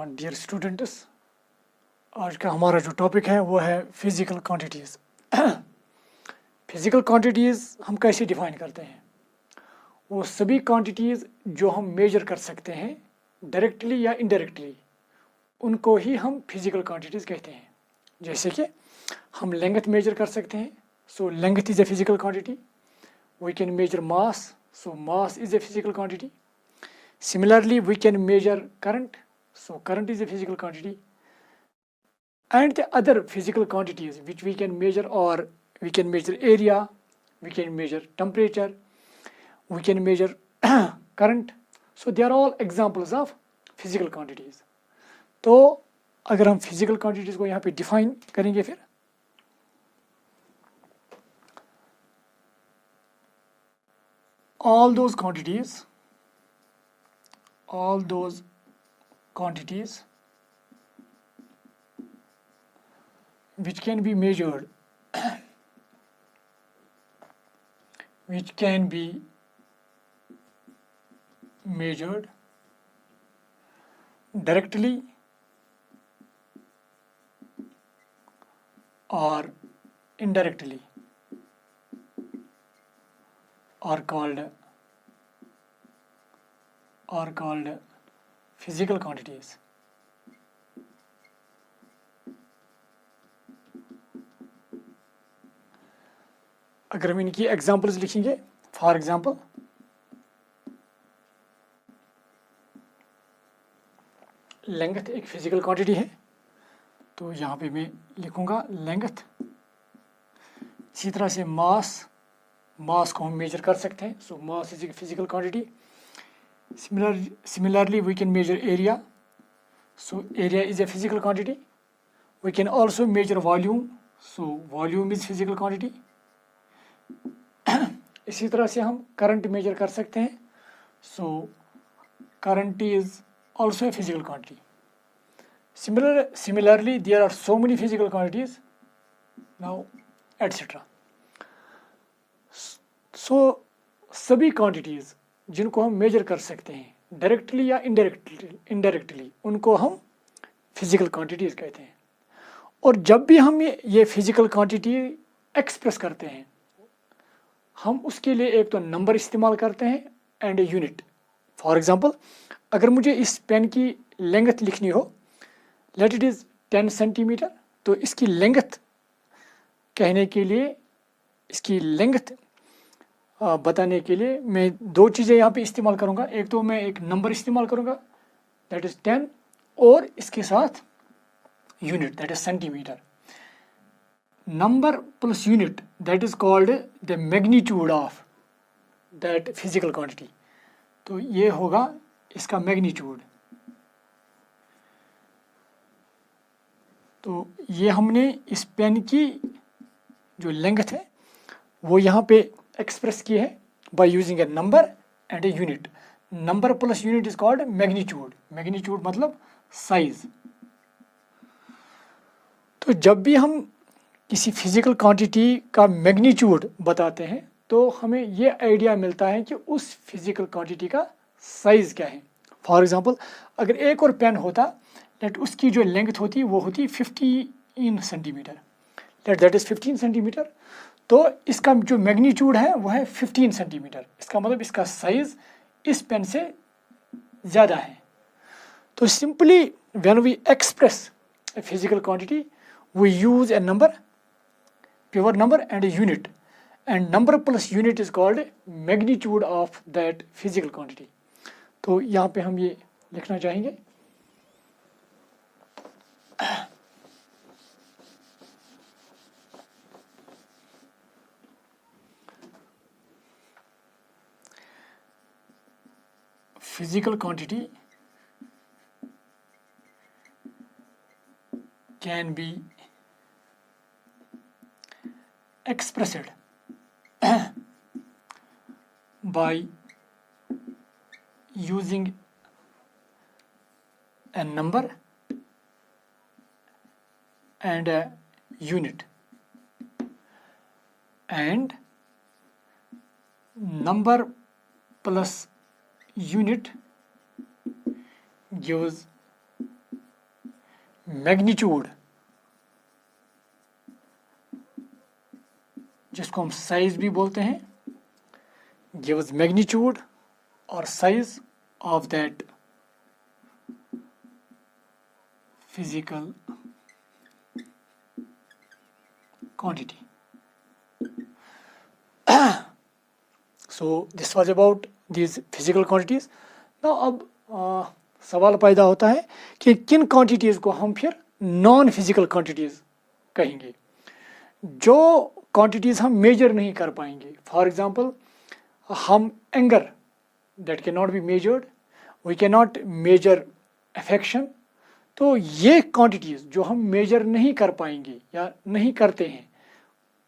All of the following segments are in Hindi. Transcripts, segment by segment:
डियर स्टूडेंट्स, आज का हमारा जो टॉपिक है वो है फिज़िकल क्वांटिटीज़। फिज़िकल क्वांटिटीज़ हम कैसे डिफ़ाइन करते हैं? वो सभी क्वांटिटीज़ जो हम मेजर कर सकते हैं डायरेक्टली या इनडायरेक्टली, उनको ही हम फिज़िकल क्वांटिटीज़ कहते हैं। जैसे कि हम लेंथ मेजर कर सकते हैं, so length is a physical quantity. We can measure mass, so mass is a physical quantity. Similarly, we can measure current, so current is a physical quantity. And the other physical quantities which we can measure, or we can measure area, we can measure temperature, we can measure current. So they are all examples of physical quantities. तो अगर हम physical quantities को यहाँ पे define करेंगे, फिर all those quantities which can be measured directly or indirectly are called physical quantities. अगर हम इनकी एग्जांपल्स लिखेंगे, फॉर एग्जांपल लेंथ एक फिजिकल क्वांटिटी है, तो यहाँ पे मैं लिखूंगा लेंथ। इसी तरह से मास को हम मेजर कर सकते हैं, so mass is a physical quantity. Similarly, we can measure area, so area is a physical quantity. We can also measure volume, so volume is physical quantity. इसी तरह से हम करंट मेजर कर सकते हैं, so current is also a physical quantity. Similarly, there are so many physical quantities now, etc. So सभी quantities जिनको हम मेजर कर सकते हैं डायरेक्टली या इनडायरेक्टली, उनको हम फिजिकल क्वांटिटीज कहते हैं। और जब भी हम ये फिजिकल क्वांटिटी एक्सप्रेस करते हैं, हम उसके लिए एक तो नंबर इस्तेमाल करते हैं and a unit. For example, अगर मुझे इस पेन की लेंथ लिखनी हो, लेट इट इज़ 10 सेंटीमीटर, तो इसकी लेंथ कहने के लिए, इसकी लेंथ बताने के लिए मैं दो चीज़ें यहाँ पे इस्तेमाल करूँगा। एक तो मैं एक नंबर इस्तेमाल करूँगा दैट इज़ 10, और इसके साथ unit that is centimetre. Number plus unit that is called the magnitude of that physical quantity. तो ये होगा इसका मैग्नीट्यूड। तो ये हमने इस पेन की जो लेंथ है वो यहाँ पे एक्सप्रेस की है by using A number and a unit. Number plus unit is called magnitude. Magnitude मतलब साइज। तो जब भी हम किसी फिजिकल क्वांटिटी का मैग्नीट्यूड बताते हैं, तो हमें ये आइडिया मिलता है कि उस फिजिकल क्वांटिटी का साइज क्या है। फॉर एग्जांपल, अगर एक और पेन होता, लेट उसकी जो लेंथ होती वो होती 15 centimetre, let that is 15 centimetre, तो इसका जो मैग्नीट्यूड है वो है 15 सेंटीमीटर। इसका मतलब इसका साइज इस पेन से ज़्यादा है। तो simply when we express a physical quantity, we use a number, pure number, and a unit, and number plus unit is called magnitude of that physical quantity. तो यहाँ पे हम ये लिखना चाहेंगे, physical quantity can be expressed by using a number and a unit, and number plus unit gives magnitude, जिसको हम साइज भी बोलते हैं, गिव्स मैग्नीट्यूड और size of that physical quantity. So this was about these physical quantities. Now अब सवाल पैदा होता है कि किन क्वांटिटीज को हम फिर नॉन फिजिकल क्वांटिटीज कहेंगे, जो क्वांटिटीज हम मेजर नहीं कर पाएंगे. फॉर एग्जांपल, हम anger that can not be measured, we can not measure affection. तो ये क्वांटिटीज जो हम मेजर नहीं कर पाएंगे या नहीं करते हैं,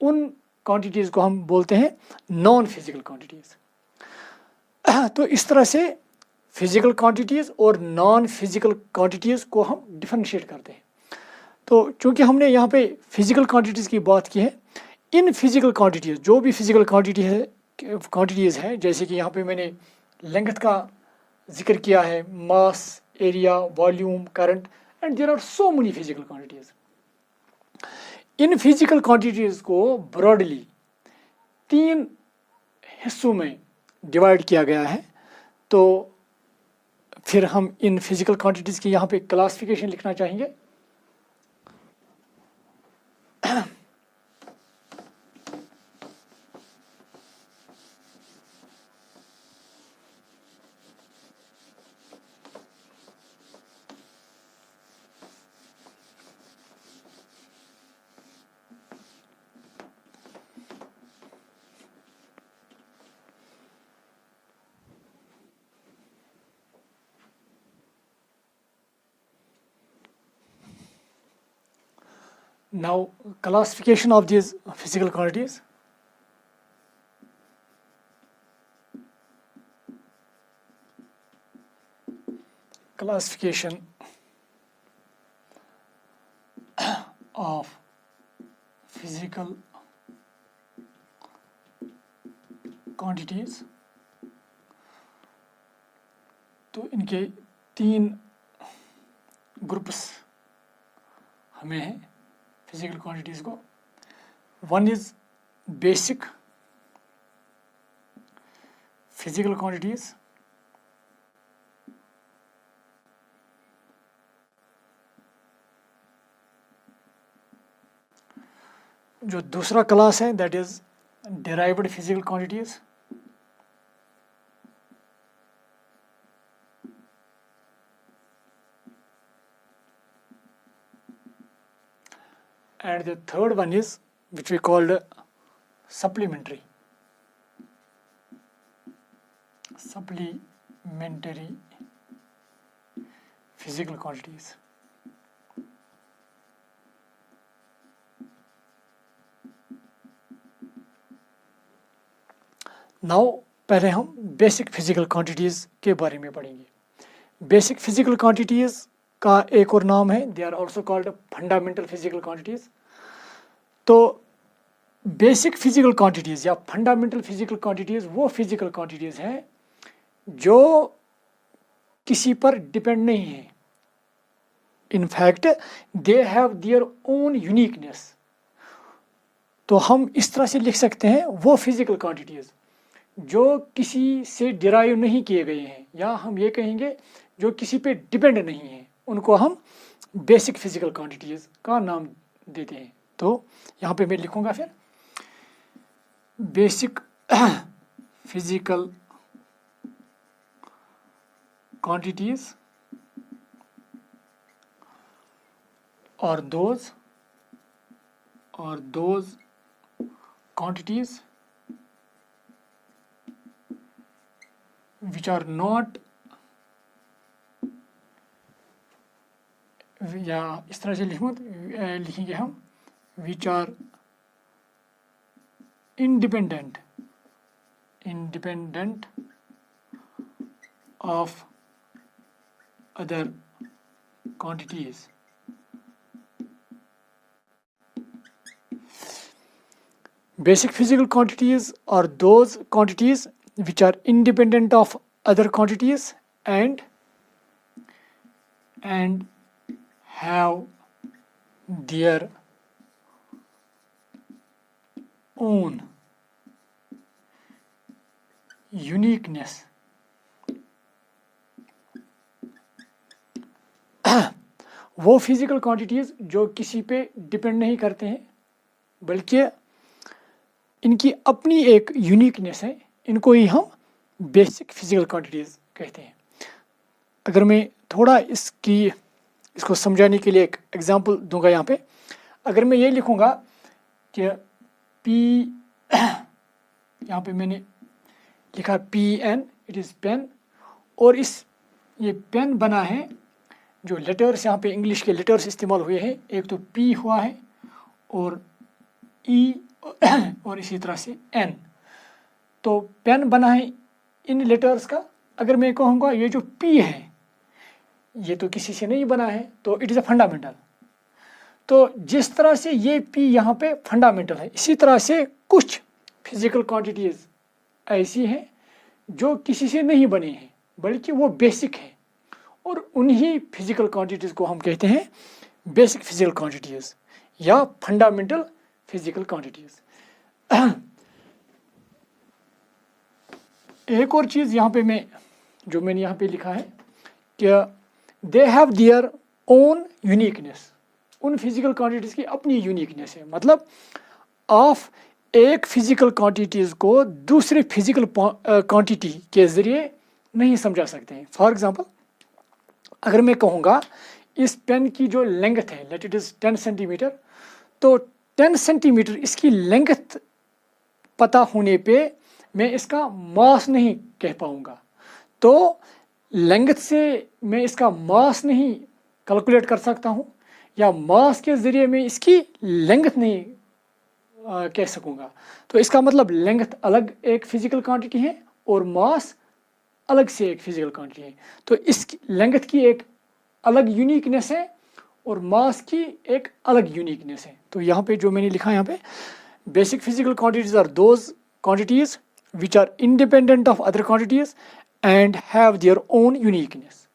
उन क्वांटिटीज को हम बोलते हैं नॉन फिजिकल क्वांटिटीज. तो इस तरह से फिजिकल क्वांटिटीज और नॉन फिजिकल क्वांटिटीज को हम डिफरेंशिएट करते हैं. तो चूंकि हमने यहाँ पे फिजिकल क्वांटिटीज की बात की है, इन फिजिकल क्वांटिटीज, जो भी फिजिकल क्वांटिटीज है, जैसे कि यहाँ पे मैंने लेंथ का जिक्र किया है, mass, area, volume, current, and there are so many physical quantities. इन फिजिकल क्वांटिटीज को ब्रॉडली 3 हिस्सों में डिवाइड किया गया है. तो फिर हम इन फिजिकल क्वांटिटीज की यहाँ पे क्लासिफिकेशन लिखना चाहेंगे. Now, classification of these physical quantities. Classification of physical quantities. तो इनके 3 ग्रुप्स हमें हैं फिजिकल क्वांटिटीज को. One is basic physical quantities, जो दूसरा क्लास है that is derived physical quantities, and the third one is which we called supplementary physical quantities. Now पहले हम बेसिक फिजिकल क्वांटिटीज के बारे में पढ़ेंगे. बेसिक फिजिकल क्वांटिटीज का एक और नाम है, they are also called fundamental physical quantities. तो बेसिक फिजिकल क्वांटिटीज या फंडामेंटल फिजिकल क्वांटिटीज वो फिजिकल क्वांटिटीज हैं जो किसी पर डिपेंड नहीं है. In fact they have their own uniqueness. तो हम इस तरह से लिख सकते हैं वो फिजिकल क्वांटिटीज जो किसी से डिराइव नहीं किए गए हैं, या हम ये कहेंगे जो किसी पे डिपेंड नहीं है, उनको हम बेसिक फिजिकल क्वांटिटीज का नाम देते हैं. तो यहाँ पे मैं लिखूंगा फिर बेसिक फिजिकल क्वांटिटीज और those quantities which are not, या इस तरह से लिखेंगे हम which are independent of other quantities. Basic physical quantities are those quantities which are independent of other quantities and have their own uniqueness. वो फिजिकल क्वांटिटीज जो किसी पे डिपेंड नहीं करते हैं, बल्कि इनकी अपनी एक यूनिकनेस है, इनको ही हम बेसिक फिजिकल क्वांटिटीज कहते हैं। अगर मैं थोड़ा इसको समझाने के लिए एक एग्जांपल दूंगा यहाँ पे, अगर मैं ये लिखूंगा कि P, यहाँ पे मैंने लिखा PN, इट इज़ पेन, और ये पेन बना है, जो लेटर्स यहाँ पे इंग्लिश के लेटर्स इस्तेमाल हुए हैं, एक तो P हुआ है और E और इसी तरह से N, तो पेन बना है इन लेटर्स का। अगर मैं कहूँगा ये जो P है ये तो किसी से नहीं बना है, तो इट इज़ अ फंडामेंटल। तो जिस तरह से ये P यहाँ पे फंडामेंटल है, इसी तरह से कुछ फिजिकल क्वांटिटीज़ ऐसी हैं जो किसी से नहीं बनी हैं, बल्कि वो बेसिक है, और उन्हीं फिजिकल क्वांटिटीज़ को हम कहते हैं बेसिक फिजिकल क्वांटिटीज़ या फंडामेंटल फिजिकल क्वांटिटीज़। एक और चीज़ यहाँ पे मैंने यहाँ पे लिखा है कि दे हैव देयर ओन यूनिकनेस। उन फिजिकल क्वांटिटीज़ की अपनी यूनिकनेस है, मतलब आप एक फिजिकल क्वांटिटीज़ को दूसरे फिजिकल क्वांटिटी के ज़रिए नहीं समझा सकते हैं। फॉर एग्जांपल, अगर मैं कहूँगा इस पेन की जो लेंथ है, लेट इट इज़ 10 सेंटीमीटर, तो 10 सेंटीमीटर इसकी लेंथ पता होने पे मैं इसका मास नहीं कह पाऊँगा। तो लेंथ से मैं इसका मास नहीं कैलकुलेट कर सकता हूँ, या मास के ज़रिए मैं इसकी लेंथ नहीं कह सकूँगा। तो इसका मतलब लेंथ अलग एक फिजिकल क्वांटिटी है और मास अलग से एक फिजिकल क्वांटिटी है। तो इस लेंथ की एक अलग यूनिकनेस है और मास की एक अलग यूनिकनेस है। तो यहाँ पे जो मैंने लिखा है, यहाँ पे basic physical quantities are those quantities which are independent of other quantities and have their own uniqueness.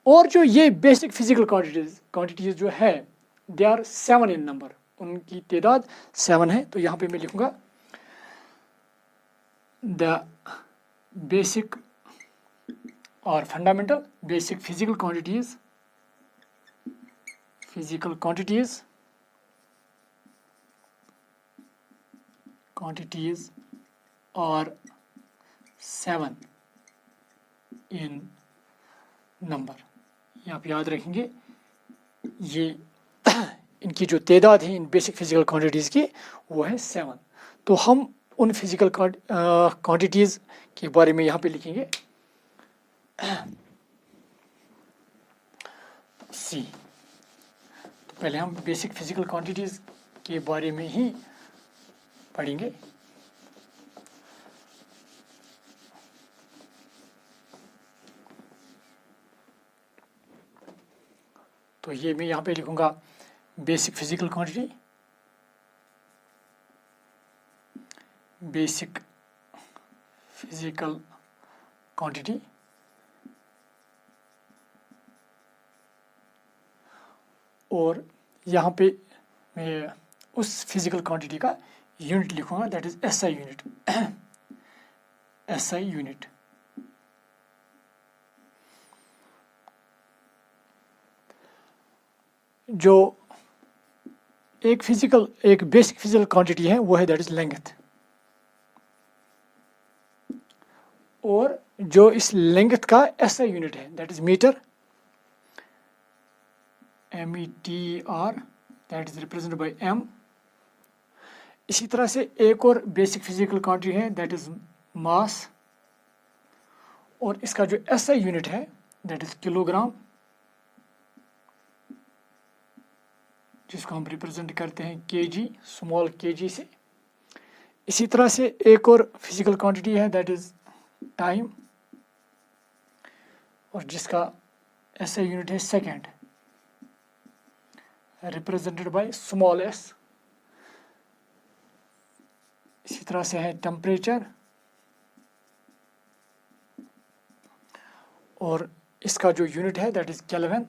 और जो ये बेसिक फिजिकल क्वांटिटीज़ जो है, दे आर 7 इन नंबर, उनकी तादाद 7 है। तो यहाँ पे मैं लिखूँगा द बेसिक और fundamental basic physical quantities are 7 in number. ये आप याद रखेंगे, ये इनकी जो तादाद है इन बेसिक फिजिकल क्वांटिटीज़ की, वो है 7। तो हम उन फिजिकल क्वांटिटीज़ के बारे में यहाँ पे लिखेंगे सी। तो पहले हम बेसिक फिजिकल क्वांटिटीज़ के बारे में ही पढ़ेंगे। तो ये मैं यहाँ पे लिखूँगा basic physical quantity, basic physical quantity, और यहाँ पे मैं उस फिजिकल क्वांटिटी का यूनिट लिखूँगा, that is SI unit. SI unit. जो एक बेसिक फिजिकल क्वांटिटी है वो है दैट इज लेंथ, और जो इस लेंथ का SI यूनिट है that is metre, METR, that is represented by M। इसी तरह से एक और बेसिक फिजिकल क्वांटिटी है दैट इज मास, और इसका जो SI यूनिट है दैट इज किलोग्राम, जिसको हम रिप्रेजेंट करते हैं kg, स्मॉल kg से। इसी तरह से एक और फिजिकल क्वांटिटी है दैट इज टाइम, और जिसका SI यूनिट है second, represented by small s। इसी तरह से है टेम्परेचर, और इसका जो यूनिट है that is kelvin,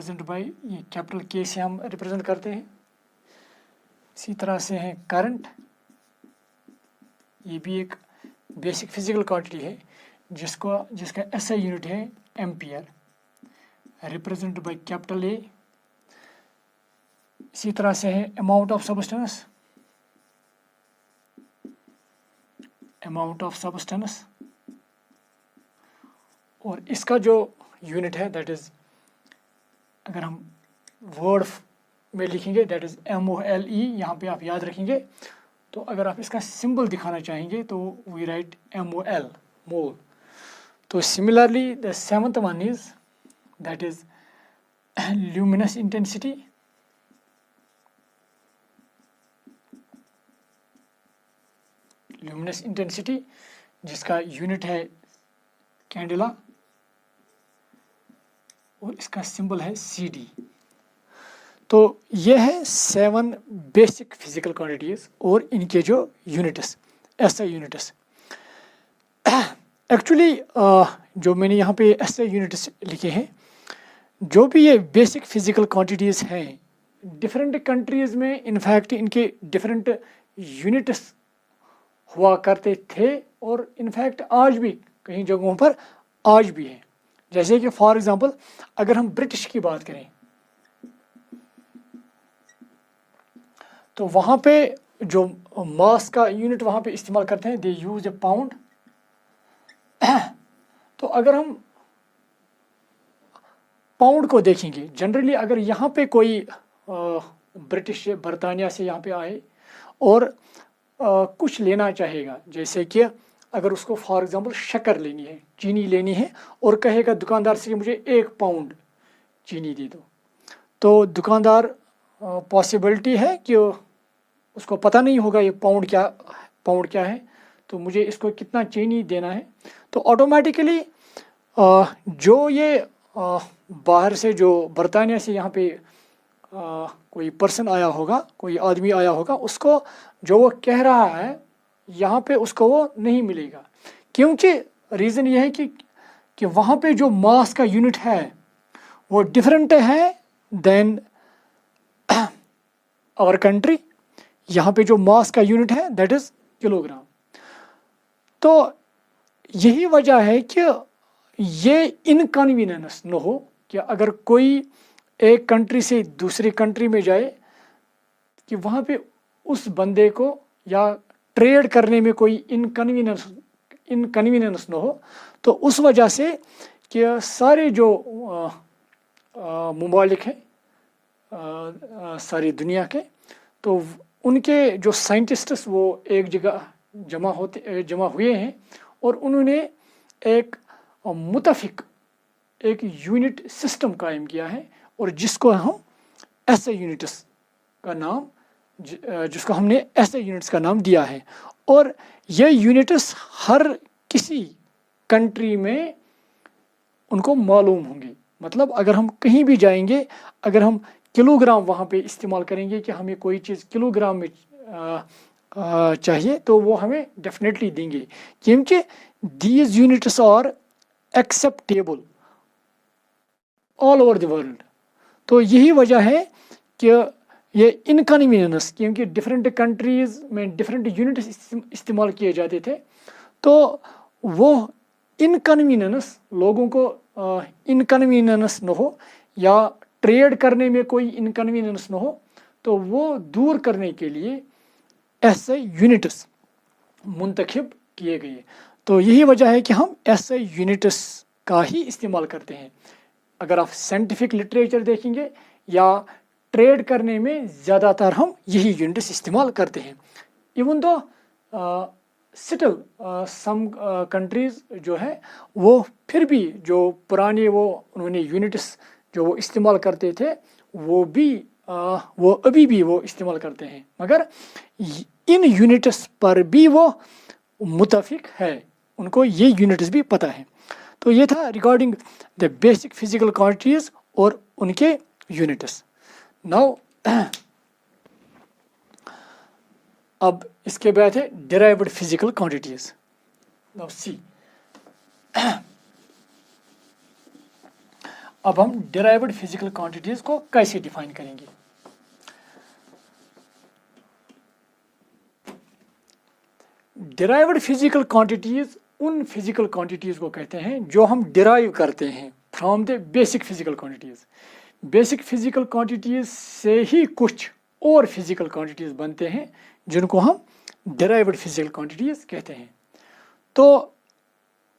represent by, ये कैपिटल के से हम रिप्रेजेंट करते हैं। इसी तरह से है करंट, ये भी एक बेसिक फिजिकल क्वांटिटी है जिसका एसआई यूनिट है ampere, represent by capital A. इसी तरह से है अमाउंट ऑफ सब्सटेंस, और इसका जो यूनिट है दैट इज, अगर हम वर्ड में लिखेंगे दैट इज MOLE, यहाँ पे आप याद रखेंगे। तो अगर आप इसका सिंबल दिखाना चाहेंगे तो वी राइट MOL, मोल। तो similarly the seventh one is that is luminous intensity, जिसका यूनिट है कैंडेला, और इसका सिंबल है CD। तो ये है 7 बेसिक फिजिकल क्वांटिटीज और इनके जो यूनिट्स, SI यूनिट्स। एक्चुअली जो मैंने यहाँ पे SI यूनिट्स लिखे हैं, जो भी ये बेसिक फिजिकल क्वांटिटीज हैं, डिफरेंट कंट्रीज में इनफैक्ट इनके डिफरेंट यूनिट्स हुआ करते थे, और इनफैक्ट आज भी कई जगहों पर आज भी है। जैसे कि फॉर एग्जांपल अगर हम ब्रिटिश की बात करें तो वहाँ पे जो मास का यूनिट वहाँ पे इस्तेमाल करते हैं, दे यूज ए पाउंड। तो अगर हम पाउंड को देखेंगे, जनरली अगर यहाँ पे कोई ब्रिटिश बरतानिया से यहाँ पे आए और कुछ लेना चाहेगा, जैसे कि अगर उसको फॉर एग्जांपल शक्कर लेनी है, चीनी लेनी है, और कहेगा दुकानदार से मुझे 1 पाउंड चीनी दे दो, तो दुकानदार पॉसिबिलिटी है कि उसको पता नहीं होगा ये पाउंड क्या है, तो मुझे इसको कितना चीनी देना है। तो ऑटोमेटिकली जो ये बाहर से, जो बरतानिया से यहाँ पे कोई पर्सन आया होगा, कोई आदमी आया होगा, उसको जो वो कह रहा है यहाँ पे उसको वो नहीं मिलेगा, क्योंकि रीज़न ये है कि वहाँ पे जो मास का यूनिट है वो डिफरेंट है देन आवर कंट्री। यहाँ पे जो मास का यूनिट है दैट इज़ किलोग्राम। तो यही वजह है कि ये इनकन्वीनियंस न हो कि अगर कोई एक कंट्री से दूसरी कंट्री में जाए कि वहाँ पे उस बंदे को या ट्रेड करने में कोई इनकन्वीनियंस न हो। तो उस वजह से कि सारे जो मुमालिक हैं सारी दुनिया के, तो उनके जो साइंटिस्ट्स वो एक जगह जमा हुए हैं और उन्होंने एक मुतफिक एक यूनिट सिस्टम कायम किया है, और जिसको हम SI यूनिट्स का नाम, जिसको हमने SI यूनिट्स का नाम दिया है। और ये यूनिट्स हर किसी कंट्री में उनको मालूम होंगे। मतलब अगर हम कहीं भी जाएंगे, अगर हम किलोग्राम वहाँ पे इस्तेमाल करेंगे कि हमें कोई चीज़ किलोग्राम में चाहिए, तो वो हमें डेफिनेटली देंगे, क्योंकि these units are acceptable all over the world. तो यही वजह है कि ये इनकन्वीनियंस, क्योंकि डिफरेंट कंट्रीज़ में डिफरेंट यूनिट्स इस्तेमाल किए जाते थे, तो वो इनकन्वीनियंस लोगों को इनकन्वीनियंस न हो या ट्रेड करने में कोई इनकन्वीनियंस न हो, तो वो दूर करने के लिए SI यूनिट्स मुंतखब किए गए। तो यही वजह है कि हम SI यूनिट्स का ही इस्तेमाल करते हैं। अगर आप साइंटिफिक लिटरेचर देखेंगे या ट्रेड करने में ज़्यादातर हम यही यूनिट्स इस्तेमाल करते हैं। Even though still some countries जो है वो फिर भी जो पुराने वो उन्होंने यूनिट्स जो वो इस्तेमाल करते थे वो अभी भी वो इस्तेमाल करते हैं, मगर इन यूनिट्स पर भी वो मुतफिक है, उनको ये यूनिट्स भी पता है। तो ये था regarding the basic physical quantities और उनके यूनिट्स। नाउ अब इसके बाद है derived physical quantities. Now see, अब हम डिराइव्ड फिजिकल क्वांटिटीज को कैसे डिफाइन करेंगे। डिराइव्ड फिजिकल क्वांटिटीज उन फिजिकल क्वांटिटीज को कहते हैं जो हम डिराइव करते हैं from the basic physical quantities. Basic physical quantities से ही कुछ और फिजिकल क्वांटिटीज बनते हैं जिनको हम डिराइव्ड फिजिकल क्वांटिटीज कहते हैं। तो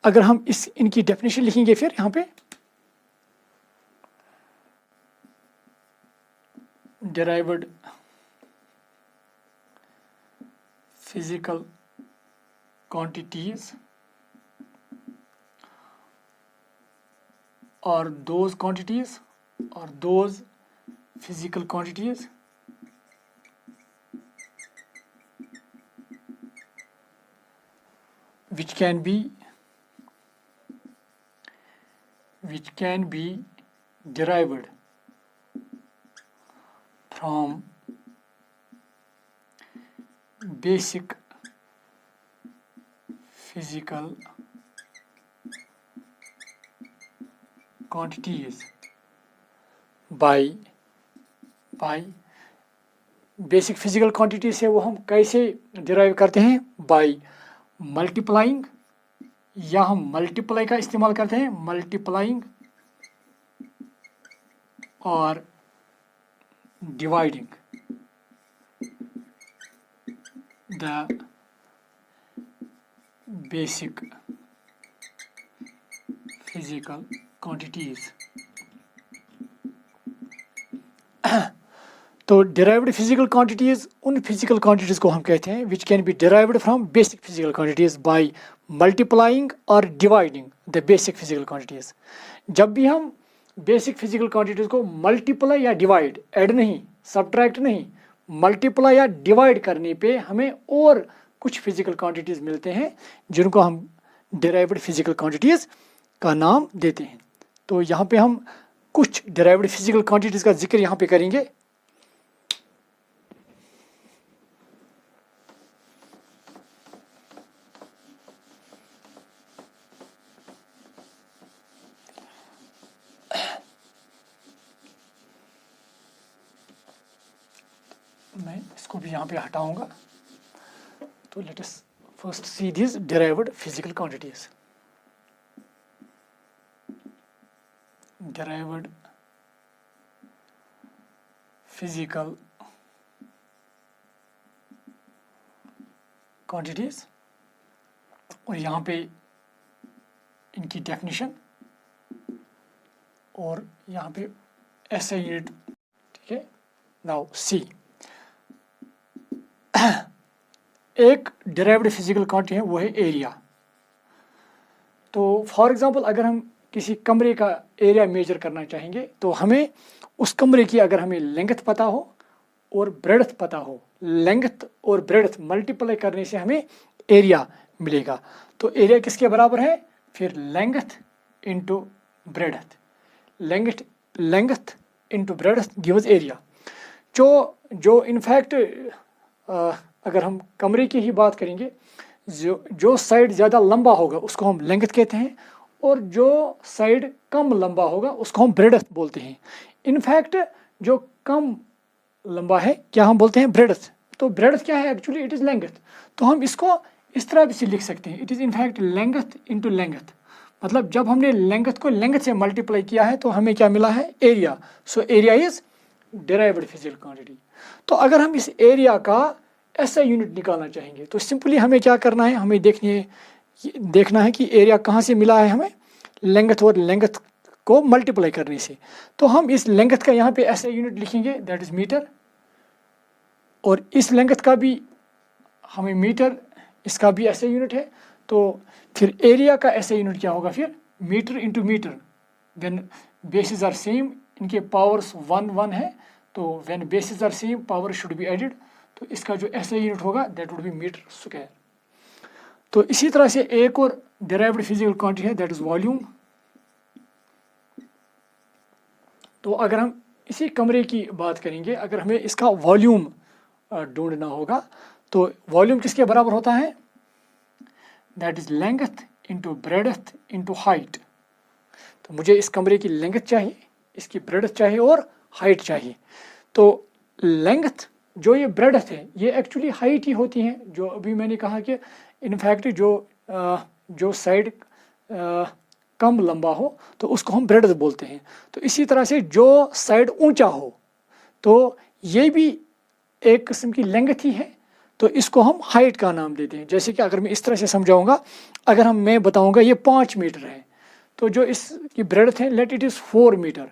अगर हम इनकी डेफिनेशन लिखेंगे फिर यहाँ पे derived physical quantities or those quantities or those physical quantities which can be derived from basic physical quantities by basic physical quantity से वो हम कैसे डिराइव करते हैं, बाय मल्टीप्लाइंग, या हम मल्टीप्लाई का इस्तेमाल करते हैं, मल्टीप्लाइंग और dividing the basic physical quantities. तो डिराइव्ड फिजिकल क्वांटिटीज उन फिजिकल क्वांटिटीज को हम कहते हैं which can be derived from basic physical quantities by multiplying और dividing the basic physical quantities. जब भी हम बेसिक फिजिकल क्वांटिटीज को मल्टीप्लाई या डिवाइड, ऐड नहीं, सब्ट्रैक्ट नहीं, मल्टीप्लाई या डिवाइड करने पे हमें और कुछ फिजिकल क्वांटिटीज मिलते हैं जिनको हम डिराइव्ड फिजिकल क्वांटिटीज का नाम देते हैं। तो यहाँ पे हम कुछ डिराइव्ड फिजिकल क्वांटिटीज का जिक्र यहाँ पे करेंगे। मैं इसको भी यहाँ पे हटाऊंगा। तो let us first see this derived physical quantities. Derived physical quantities, और यहाँ पे इनकी डेफिनेशन, और यहाँ पे ऐसे यूनिट, ठीक है। नाउ सी, एक डिराइव्ड फिजिकल क्वांटिटी है वो है एरिया। तो फॉर एग्जांपल अगर हम किसी कमरे का एरिया मेजर करना चाहेंगे तो हमें उस कमरे की अगर हमें लेंथ पता हो और ब्रेड्थ पता हो, लेंथ और ब्रेड्थ मल्टीप्लाई करने से हमें एरिया मिलेगा। तो एरिया किसके बराबर है फिर length into breadth, length into breadth gives area. जो इनफैक्ट अगर हम कमरे की ही बात करेंगे, जो साइड ज़्यादा लंबा होगा उसको हम लेंथ कहते हैं, और जो साइड कम लंबा होगा उसको हम ब्रेड्थ बोलते हैं। इनफैक्ट जो कम लंबा है क्या हम बोलते हैं ब्रेड्थ। तो ब्रेड्थ क्या है एक्चुअली, इट इज़ लेंथ। तो हम इसको इस तरह भी से लिख सकते हैं, it is in fact length into length. मतलब जब हमने लेंथ को लेंथ से मल्टीप्लाई किया है तो हमें क्या मिला है, area. So area is derived physical quantity. तो अगर हम इस एरिया का ऐसा यूनिट निकालना चाहेंगे तो सिंपली हमें क्या करना है, हमें देखना है कि एरिया कहाँ से मिला है हमें, लेंथ और लेंथ को मल्टीप्लाई करने से। तो हम इस लेंथ का यहाँ पे ऐसा यूनिट लिखेंगे, दैट इज़ मीटर, और इस लेंथ का भी हमें मीटर, इसका भी ऐसा यूनिट है। तो फिर एरिया का ऐसा यूनिट क्या होगा फिर, metre into metre. When basis are same, इनके पावर्स 1 1 है, तो when basis are same power should be added. तो इसका जो ऐसा यूनिट होगा that would be metre square. तो इसी तरह से एक और डिराइव्ड फिजिकल क्वांटिटी है, दैट इज वॉल्यूम। तो अगर हम इसी कमरे की बात करेंगे, अगर हमें इसका वॉल्यूम ढूंढना होगा तो वॉल्यूम किसके बराबर होता है, that is length into breadth into height. तो तो मुझे इस कमरे की लेंथ चाहिए, इसकी ब्रेड्थ चाहिए और हाइट चाहिए। तो लेंथ जो ये ब्रेड्थ है ये एक्चुअली हाइट ही होती है, जो अभी मैंने कहा कि इनफैक्ट जो साइड कम लंबा हो तो उसको हम ब्रेड्थ बोलते हैं। तो इसी तरह से जो साइड ऊंचा हो तो ये भी एक किस्म की लेंथ ही है, तो इसको हम हाइट का नाम देते हैं। जैसे कि अगर मैं इस तरह से समझाऊंगा, अगर मैं बताऊंगा ये 5 मीटर है, तो जो इसकी ब्रेड्थ है लेट इट इज़ 4 मीटर।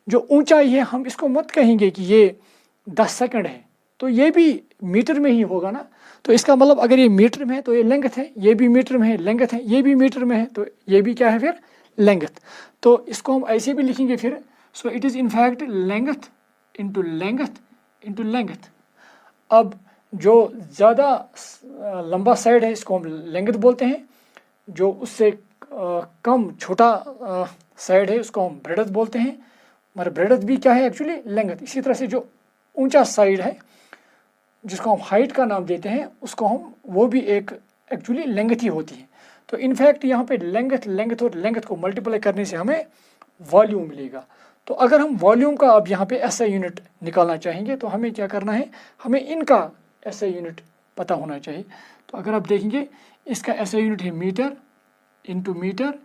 जो ऊंचाई है हम इसको मत कहेंगे कि ये 10 सेकंड है, तो ये भी मीटर में ही होगा ना। तो इसका मतलब अगर ये मीटर में है तो ये लेंथ है, ये भी मीटर में है, लेंथ है, ये भी मीटर में है, तो ये भी क्या है फिर लेंथ। तो इसको हम ऐसे भी लिखेंगे फिर, so it is in fact length into length into length. अब जो ज़्यादा लंबा साइड है इसको हम लेंथ बोलते हैं, जो उससे कम छोटा साइड है उसको हम ब्रेड्थ बोलते हैं, मगर ब्रेड्थ भी क्या है एक्चुअली लेंथ। इसी तरह से जो ऊंचा साइड है जिसको हम हाइट का नाम देते हैं उसको हम, वो भी एक एक्चुअली लेंथ ही होती है। तो इनफैक्ट यहाँ पे लेंथ और लेंथ को मल्टीप्लाई करने से हमें वॉल्यूम मिलेगा। तो अगर हम वॉल्यूम का अब यहाँ पे एसआई यूनिट निकालना चाहेंगे तो हमें क्या करना है, हमें इनका एसआई यूनिट पता होना चाहिए। तो अगर आप देखेंगे इसका एसआई यूनिट है metre into metre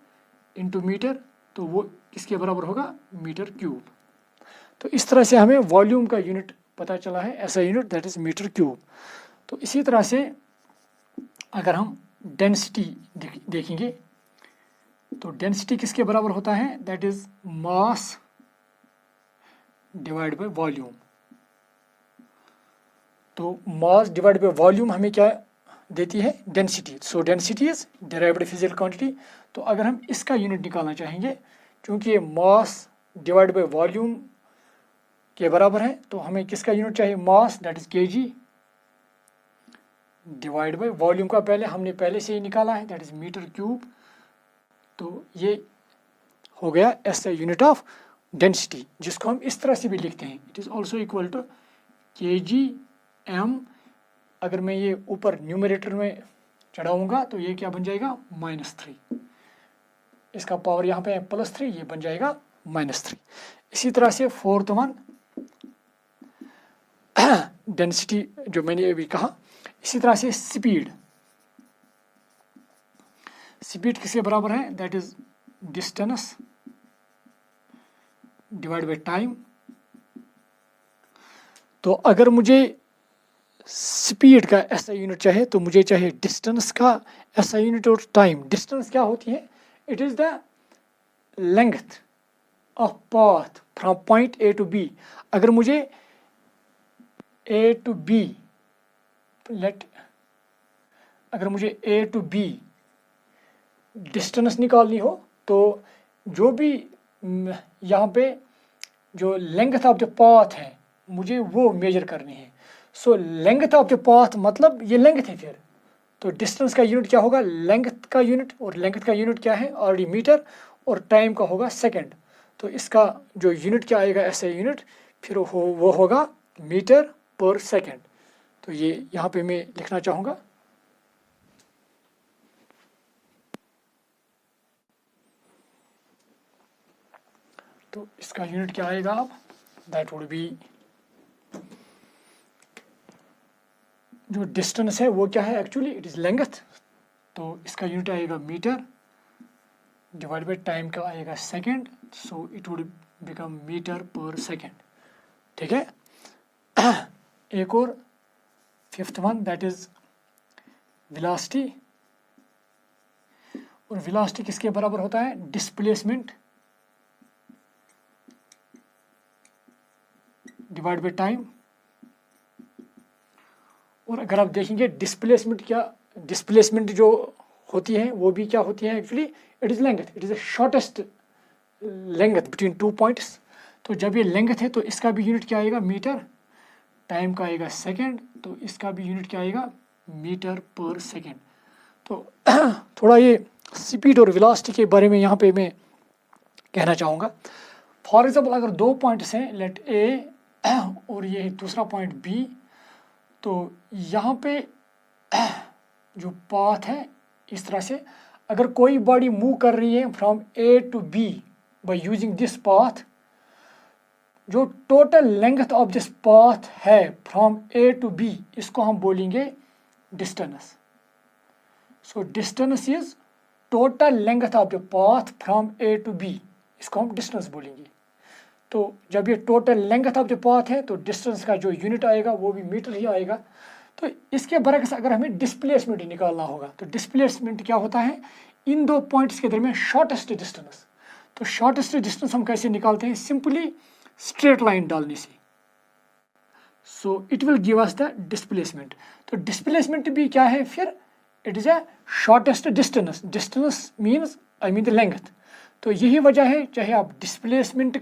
into metre, तो वो किसके बराबर होगा, मीटर क्यूब। तो इस तरह से हमें वॉल्यूम का यूनिट पता चला है, SI unit that is metre cube. तो इसी तरह से अगर हम डेंसिटी देखेंगे तो डेंसिटी किसके बराबर होता है, that is mass divide by volume. तो मास डिवाइड बाय वॉल्यूम हमें क्या देती है, density. So density is derived physical quantity. तो अगर हम इसका यूनिट निकालना चाहेंगे, क्योंकि ये मास डिवाइड बाय वॉल्यूम के बराबर है, तो हमें किसका यूनिट चाहिए, mass that is KG divide by volume का हमने पहले से ही निकाला है दैट इज मीटर क्यूब। तो ये हो गया एसआई यूनिट ऑफ डेंसिटी, जिसको हम इस तरह से भी लिखते हैं, it is also equal to KG M. अगर मैं ये ऊपर न्यूमरेटर में चढ़ाऊंगा तो ये क्या बन जाएगा, -3। इसका पावर यहाँ पे है +3, ये बन जाएगा -3। इसी तरह से फोर्थ वन डेंसिटी जो मैंने अभी कहा। इसी तरह से स्पीड किसके बराबर है, that is distance divide by time. तो अगर मुझे स्पीड का एसआई यूनिट चाहिए तो मुझे चाहिए डिस्टेंस का एसआई यूनिट और टाइम। डिस्टेंस क्या होती है, it is the length of path from point A to B. अगर मुझे ए टू बी अगर मुझे ए टू बी डिस्टेंस निकालनी हो तो जो भी यहाँ पे जो लेंथ ऑफ द पाथ है मुझे वो मेजर करनी है। So length of the path मतलब ये लेंथ है फिर, तो डिस्टेंस का यूनिट क्या होगा, लेंथ का यूनिट, और लेंथ का यूनिट क्या है ऑलरेडी मीटर, और टाइम का होगा सेकंड। तो इसका जो यूनिट क्या आएगा ऐसे यूनिट, फिर वो होगा मीटर पर सेकंड। तो ये यहाँ पे मैं लिखना चाहूँगा, तो इसका यूनिट क्या आएगा अब, दैट वुड बी, जो डिस्टेंस है वो क्या है एक्चुअली, इट इज लेंथ। तो इसका यूनिट आएगा मीटर डिवाइड बाय टाइम का आएगा second, so it would become metre per second. ठीक है। एक और fifth one that is velocity, और वेलोसिटी किसके बराबर होता है, डिस्प्लेसमेंट डिवाइड बाय टाइम। और अगर आप देखेंगे डिस्प्लेसमेंट जो होती है वो भी क्या होती है actually, it is length, it is the shortest length between 2 points. तो जब ये लेंथ है तो इसका भी यूनिट क्या आएगा मीटर, टाइम का आएगा सेकंड, तो इसका भी यूनिट क्या आएगा मीटर पर सेकंड। तो थोड़ा ये स्पीड और वेलोसिटी के बारे में यहाँ पे मैं कहना चाहूँगा। फॉर एग्जाम्पल अगर 2 पॉइंट्स हैं, लेट ए और ये दूसरा पॉइंट बी, तो यहाँ पे जो पाथ है इस तरह से, अगर कोई बॉडी मूव कर रही है from A to B, by using this path, जो total length of this path है फ्रॉम ए टू बी, इसको हम बोलेंगे distance. So distance is total length of the path from A to B, इसको हम डिस्टेंस बोलेंगे। तो जब ये total length of the path है तो डिस्टेंस का जो यूनिट आएगा वो भी मीटर ही आएगा। तो इसके बरक्स अगर हमें डिस्प्लेसमेंट निकालना होगा तो डिस्प्लेसमेंट क्या होता है, इन दो पॉइंट्स के दरमियान शॉर्टेस्ट डिस्टेंस। तो शॉर्टेस्ट डिस्टेंस हम कैसे निकालते हैं, सिंपली स्ट्रेट लाइन डालने से। So it will give us the displacement. तो डिस्प्लेसमेंट भी क्या है फिर, it is a shortest distance. Distance means I mean the length. तो यही वजह है, चाहे आप डिस्प्लेसमेंट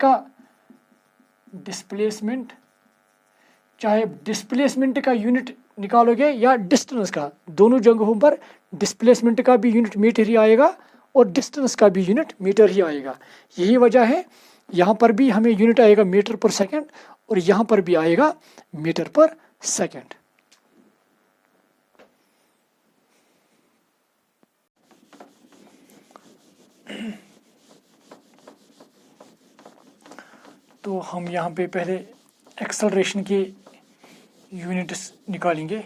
का यूनिट निकालोगे या डिस्टेंस का, दोनों जगहों पर डिस्प्लेसमेंट का भी यूनिट मीटर ही आएगा और डिस्टेंस का भी यूनिट मीटर ही आएगा। यही वजह है यहाँ पर भी हमें यूनिट आएगा मीटर पर सेकंड और यहाँ पर भी आएगा मीटर पर सेकंड। तो हम यहाँ पे पहले एक्सेलरेशन के यूनिट्स निकालेंगे।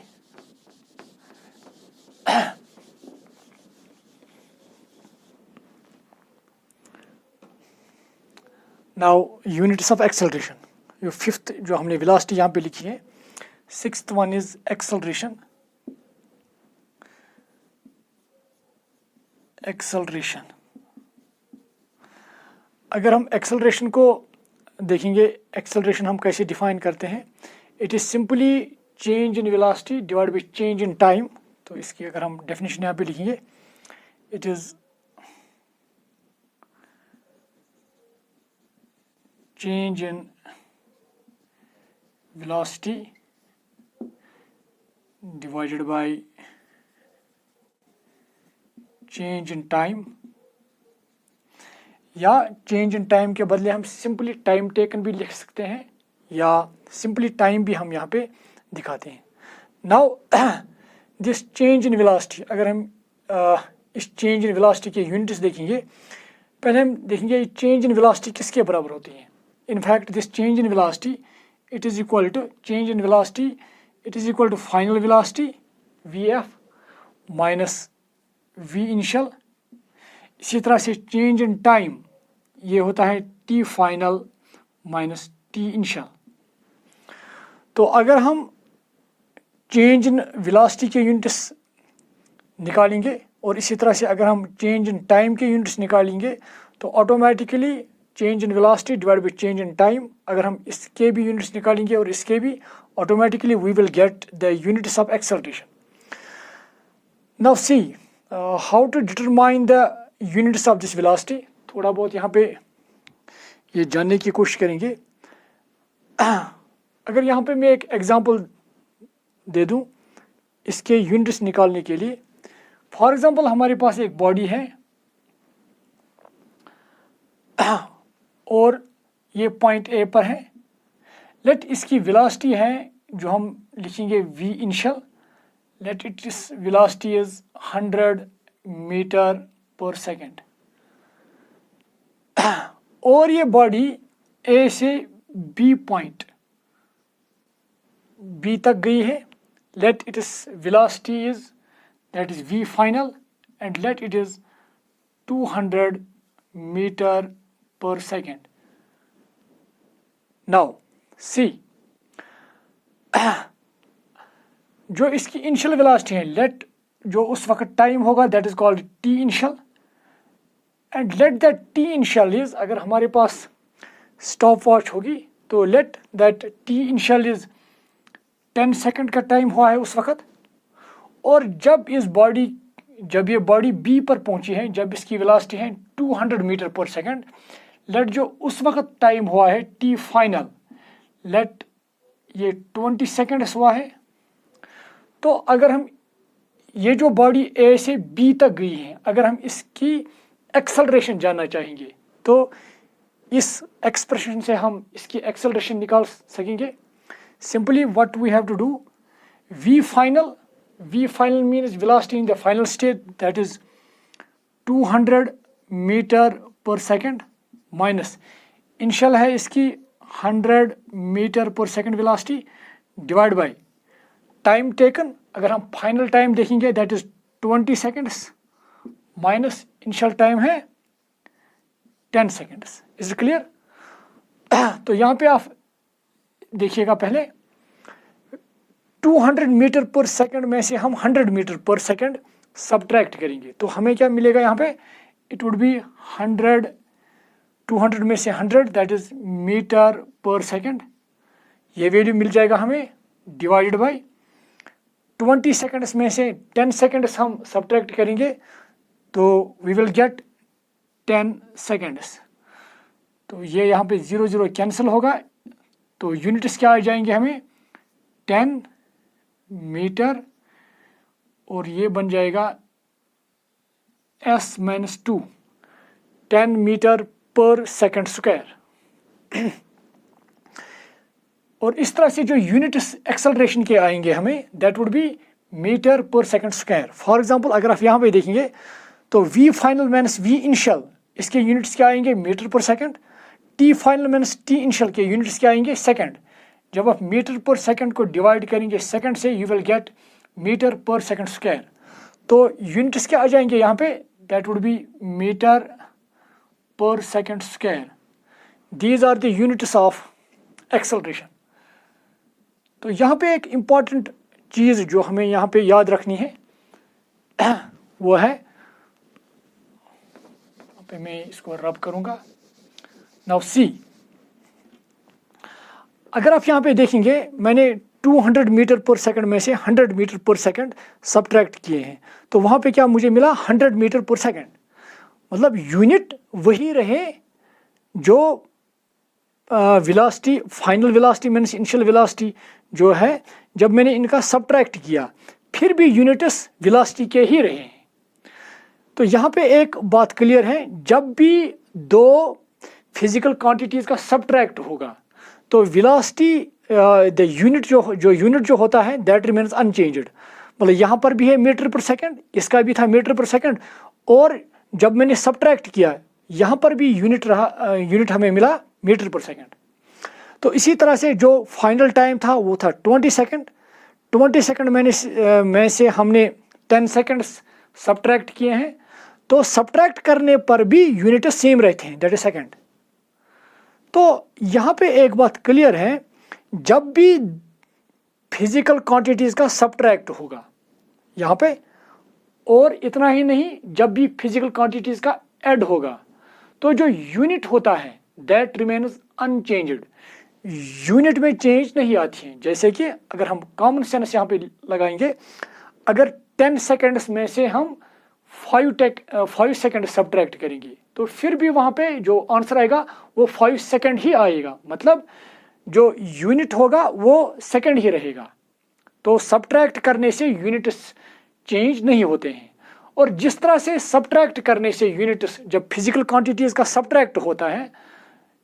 नाउ यूनिट्स ऑफ एक्सेलरेशन, जो फिफ्थ जो हमने वेलोसिटी यहाँ पे लिखी है, सिक्स्थ वन इज एक्सेलरेशन। अगर हम एक्सेलरेशन को देखेंगे, एक्सेलरेशन हम कैसे डिफाइन करते हैं, it is simply change in velocity divide by change in time. तो इसकी अगर हम डेफिनेशन यहाँ पे लिखेंगे, it is change in velocity divided by change in time, या change in time के बदले हम simply time taken भी लिख सकते हैं या simply time भी हम यहाँ पे दिखाते हैं। Now this change in velocity, अगर हम इस change in velocity के यूनिट्स देखेंगे, पहले हम देखेंगे ये change in velocity किसके बराबर होती है। In fact, this change in velocity, it is equal to final velocity Vf minus V initial। इसी तरह से change in time ये होता है T final minus T initial। तो अगर हम change in velocity के यूनिट्स निकालेंगे और इसी तरह से अगर हम change in time के यूनिट्स निकालेंगे तो automatically change in velocity divide by change in time, अगर हम इसके भी यूनिट्स निकालेंगे और इसके भी, automatically we will get the units of acceleration. Now see how to determine the units of this velocity. थोड़ा बहुत यहाँ पे ये जानने की कोशिश करेंगे। अगर यहाँ पे मैं एक एग्जांपल दे दूँ इसके यूनिट्स निकालने के लिए, फॉर एग्जांपल हमारे पास एक बॉडी है और ये पॉइंट ए पर है। लेट इसकी वेलोसिटी है जो हम लिखेंगे v initial, late it is velocity is 100 metre पर सेकेंड। और ये बॉडी ए से बी पॉइंट बी तक गई है। Let it is velocity is that is v final and let it is 200 metre per second। Now see जो इसकी इनिशियल वेलोसिटी है, लेट जो उस वक्त टाइम होगा that is called T initial and let that T initial is, अगर हमारे पास स्टॉप वॉच होगी तो let that T initial is 10 second का टाइम हुआ है उस वक्त। और जब ये बॉडी बी पर पहुंची है, जब इसकी वेलोसिटी है 200 मीटर पर सेकंड, लेट जो उस वक्त टाइम हुआ है टी फाइनल, लेट ये 20 सेकेंड्स हुआ है। तो अगर हम ये जो बॉडी ए से बी तक गई है, अगर हम इसकी एक्सेलरेशन जानना चाहेंगे तो इस एक्सप्रेशन से हम इसकी एक्सेलरेशन निकाल सकेंगे। Simply what we have to do, v final means velocity in the final state, that is 200 meter per second minus initial है इसकी 100 metre per second velocity divide by time taken, अगर हम फाइनल टाइम देखेंगे that is 20 seconds minus initial time है 10 सेकेंड्स। Is it clear? तो यहाँ पे आप देखिएगा, पहले 200 मीटर पर सेकंड में से हम 100 मीटर पर सेकंड सब्ट्रैक्ट करेंगे तो हमें क्या मिलेगा यहाँ पे? इट वुड बी 100, 200 में से 100 that is metre per second, ये वैल्यू मिल जाएगा हमें, डिवाइडेड बाय 20 सेकंड्स में से 10 सेकंड्स हम सब्ट्रैक्ट करेंगे तो वी विल गेट 10 सेकंड्स। तो ये यहाँ पे 0 0 कैंसिल होगा, तो यूनिट्स क्या आ जाएंगे हमें? 10 मीटर और ये बन जाएगा s-2 10 metre per second square. और इस तरह से जो यूनिट्स एक्सेलरेशन के आएंगे हमें that would be metre per second square. For example अगर आप यहाँ पे देखेंगे तो v final minus v initial, इसके यूनिट्स क्या आएंगे? Metre per second. t final minus t initial के यूनिट्स क्या आएंगे? सेकंड। जब आप मीटर पर सेकंड को डिवाइड करेंगे सेकंड से you will get metre per second square. तो यूनिट्स क्या आ जाएंगे यहाँ पे? That would be metre per second square. These are the units of acceleration. तो यहाँ पे एक इम्पॉर्टेंट चीज़ जो हमें यहाँ पे याद रखनी है वो है, यहाँ पे मैं इसको रब करूँगा। नाउ सी, अगर आप यहाँ पे देखेंगे मैंने 200 मीटर पर सेकंड में से 100 मीटर पर सेकंड सब्ट्रैक्ट किए हैं तो वहाँ पे क्या मुझे मिला? 100 मीटर पर सेकंड। मतलब यूनिट वही रहे जो velocity, final velocity means initial velocity जो है, जब मैंने इनका सब्ट्रैक्ट किया फिर भी यूनिट्स वेलोसिटी के ही रहे। तो यहाँ पे एक बात क्लियर है, जब भी दो फिजिकल क्वांटिटीज़ का सब्ट्रैक्ट होगा तो वेलोसिटी द यूनिट जो होता है दैट रिमेन्स अनचेंज्ड। मतलब यहाँ पर भी है मीटर पर सेकंड, इसका भी था मीटर पर सेकंड, और जब मैंने सब्ट्रैक्ट किया यहाँ पर भी यूनिट हमें मिला मीटर पर सेकंड। तो इसी तरह से जो फाइनल टाइम था वो था 20 सेकंड। 20 सेकंड में से हमने 10 सेकंड्स सब्ट्रैक्ट किए हैं, तो सब्ट्रैक्ट करने पर भी यूनिट सेम रहते हैं, दैट इज सेकंड। तो यहाँ पे एक बात क्लियर है, जब भी फिजिकल क्वांटिटीज़ का सब्ट्रैक्ट होगा यहाँ पे, और इतना ही नहीं, जब भी फिजिकल क्वांटिटीज़ का ऐड होगा तो जो यूनिट होता है दैट रिमेन्स अनचेंज्ड। यूनिट में चेंज नहीं आती है। जैसे कि अगर हम कॉमन सेंस यहाँ पे लगाएंगे, अगर 10 सेकंड्स में से हम 5 सेकंड सब्ट्रैक्ट करेंगे तो फिर भी वहाँ पे जो आंसर आएगा वो 5 सेकंड ही आएगा। मतलब जो यूनिट होगा वो सेकंड ही रहेगा। तो सब्ट्रैक्ट करने से यूनिट्स चेंज नहीं होते हैं। और जिस तरह से सब्ट्रैक्ट करने से यूनिट्स, जब फिजिकल क्वांटिटीज़ का सब्ट्रैक्ट होता है,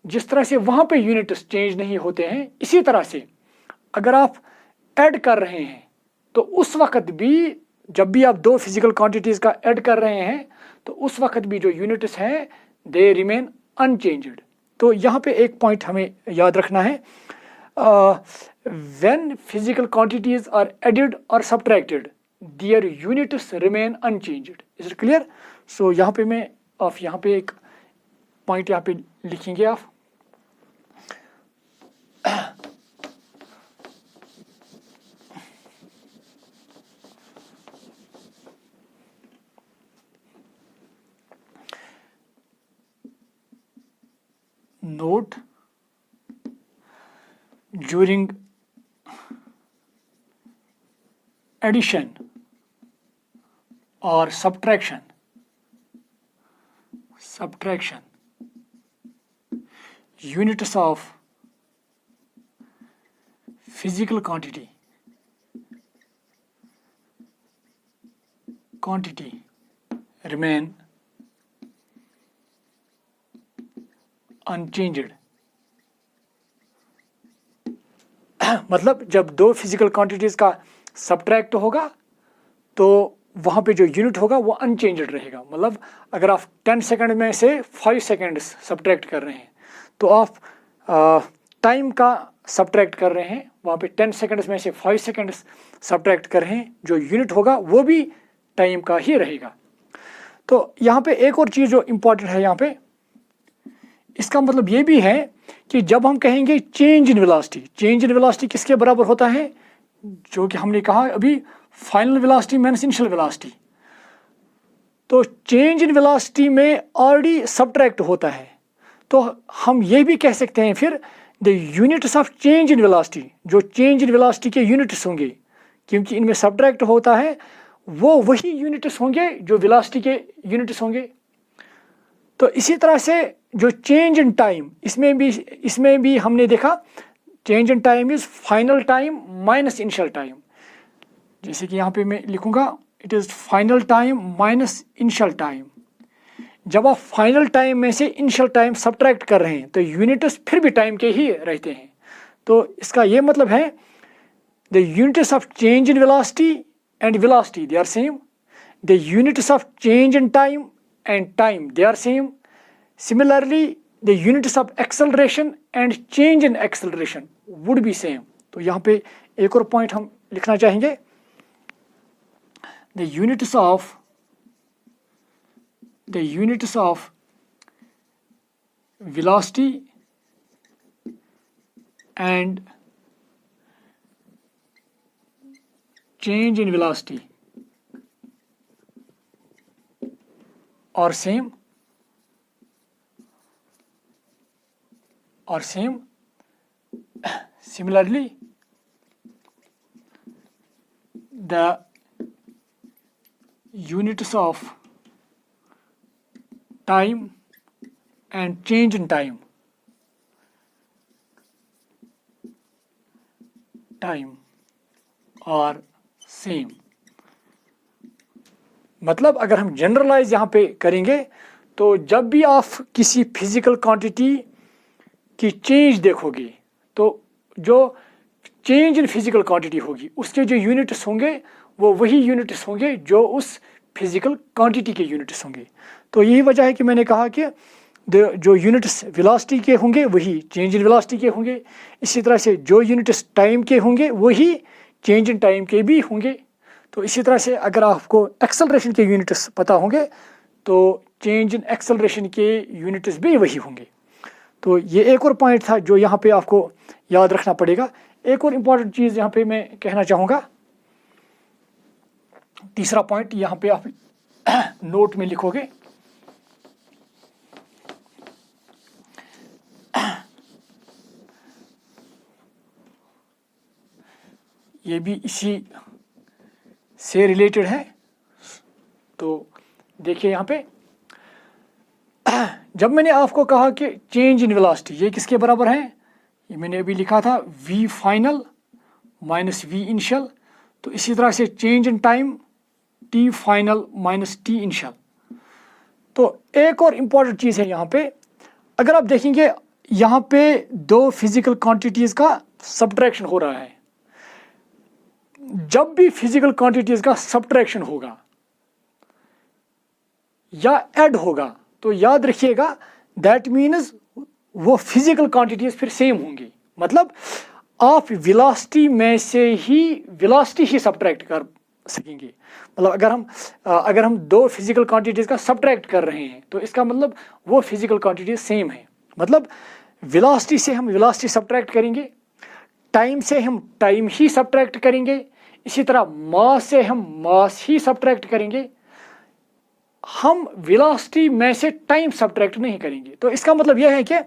जिस तरह से वहाँ पे यूनिट्स चेंज नहीं होते हैं, इसी तरह से अगर आप ऐड कर रहे हैं तो उस वक़्त भी, जब भी आप दो फिजिकल क्वांटिटीज़ का ऐड कर रहे हैं तो उस वक़्त भी जो यूनिट्स हैं दे रिमेन अनचेंज्ड। तो यहाँ पे एक पॉइंट हमें याद रखना है, when physical quantities are added और subtracted their units remain unchanged. Is it clear? So यहाँ पे मैं यहाँ पे एक पॉइंट यहाँ पे लिखेंगे आप, note during addition or subtraction units of physical quantity remain unchanged. मतलब जब दो फिजिकल क्वांटिटीज़ का सब्ट्रैक्ट होगा तो वहाँ पे जो यूनिट होगा वो अनचेंज्ड रहेगा। मतलब अगर आप 10 सेकंड में से 5 सेकंड सब्ट्रैक्ट कर रहे हैं तो आप टाइम का सब्ट्रैक्ट कर रहे हैं, वहाँ पे 10 सेकंड्स में से 5 सेकंड्स सब्ट्रैक्ट कर रहे हैं, जो यूनिट होगा वो भी टाइम का ही रहेगा। तो यहाँ पे एक और चीज़ जो इम्पोर्टेंट है यहाँ पे, इसका मतलब ये भी है कि जब हम कहेंगे change in velocity, change in velocity किसके बराबर होता है, जो कि हमने कहा अभी final velocity minus initial velocity. तो चेंज इन वेलोसिटी में ऑलरेडी सब्ट्रैक्ट होता है, तो हम ये भी कह सकते हैं फिर the units of change in velocity, जो चेंज इन वेलोसिटी के यूनिट्स होंगे, क्योंकि इनमें सब्ट्रैक्ट होता है, वो वही यूनिट्स होंगे जो वेलोसिटी के यूनिट्स होंगे। तो इसी तरह से जो चेंज इन टाइम, इसमें भी हमने देखा change in time is final time minus initial time. जैसे कि यहाँ पे मैं लिखूंगा it is final time minus initial time. जब आप फाइनल टाइम में से इनिशियल टाइम सब्ट्रैक्ट कर रहे हैं तो यूनिट्स फिर भी टाइम के ही रहते हैं। तो इसका ये मतलब है the units of change in velocity and velocity they are same, the units of change in time and time they are same, similarly the units of acceleration and change in acceleration would be same. तो यहाँ पे एक और पॉइंट हम लिखना चाहेंगे, the units of velocity and change in velocity are same similarly the units of time and change in time are same। मतलब अगर हम जनरलाइज यहाँ पे करेंगे तो जब भी आप किसी फिजिकल क्वांटिटी की चेंज देखोगे तो जो चेंज इन फिजिकल क्वांटिटी होगी उसके जो यूनिट्स होंगे वो वही यूनिट्स होंगे जो उस फिजिकल क्वांटिटी के यूनिट्स होंगे। तो यही वजह है कि मैंने कहा कि जो यूनिट्स वेलोसिटी के होंगे वही चेंज इन वेलोसिटी के होंगे, इसी तरह से जो यूनिट्स टाइम के होंगे वही चेंज इन टाइम के भी होंगे। तो इसी तरह से अगर आपको एक्सेलरेशन के यूनिट्स पता होंगे तो चेंज इन एक्सेलरेशन के यूनिट्स भी वही होंगे। तो ये एक और पॉइंट था जो यहाँ पे आपको याद रखना पड़ेगा। एक और इम्पॉर्टेंट चीज़ यहाँ पे मैं कहना चाहूँगा, तीसरा पॉइंट यहाँ पे आप नोट में लिखोगे, ये भी इसी से रिलेटेड है। तो देखिए यहाँ पे जब मैंने आपको कहा कि चेंज इन वेलोसिटी ये किसके बराबर है, ये मैंने अभी लिखा था v final minus v initial. तो इसी तरह से change in time t final minus t initial. तो एक और इम्पॉर्टेंट चीज़ है यहाँ पे, अगर आप देखेंगे यहाँ पे दो फिजिकल क्वांटिटीज़ का सब्ट्रैक्शन हो रहा है। जब भी फिजिकल क्वांटिटीज़ का सब्ट्रैक्शन होगा या ऐड होगा तो याद रखिएगा दैट मीन्स वो फिजिकल क्वांटिटीज़ फिर सेम होंगी। मतलब आप वेलोसिटी में से ही वेलोसिटी ही सब्ट्रैक्ट कर सकेंगे। मतलब अगर हम दो फिजिकल क्वांटिटीज़ का सब्ट्रैक्ट कर रहे हैं तो इसका मतलब वो फिजिकल क्वांटिटीज सेम है। मतलब वेलोसिटी से हम वेलोसिटी सब्ट्रैक्ट करेंगे, टाइम से हम टाइम ही सब्ट्रैक्ट करेंगे, इसी तरह मास से हम मास ही सब्ट्रैक्ट करेंगे। हम वेलोसिटी में से टाइम सब्ट्रैक्ट नहीं करेंगे। तो इसका मतलब यह है कि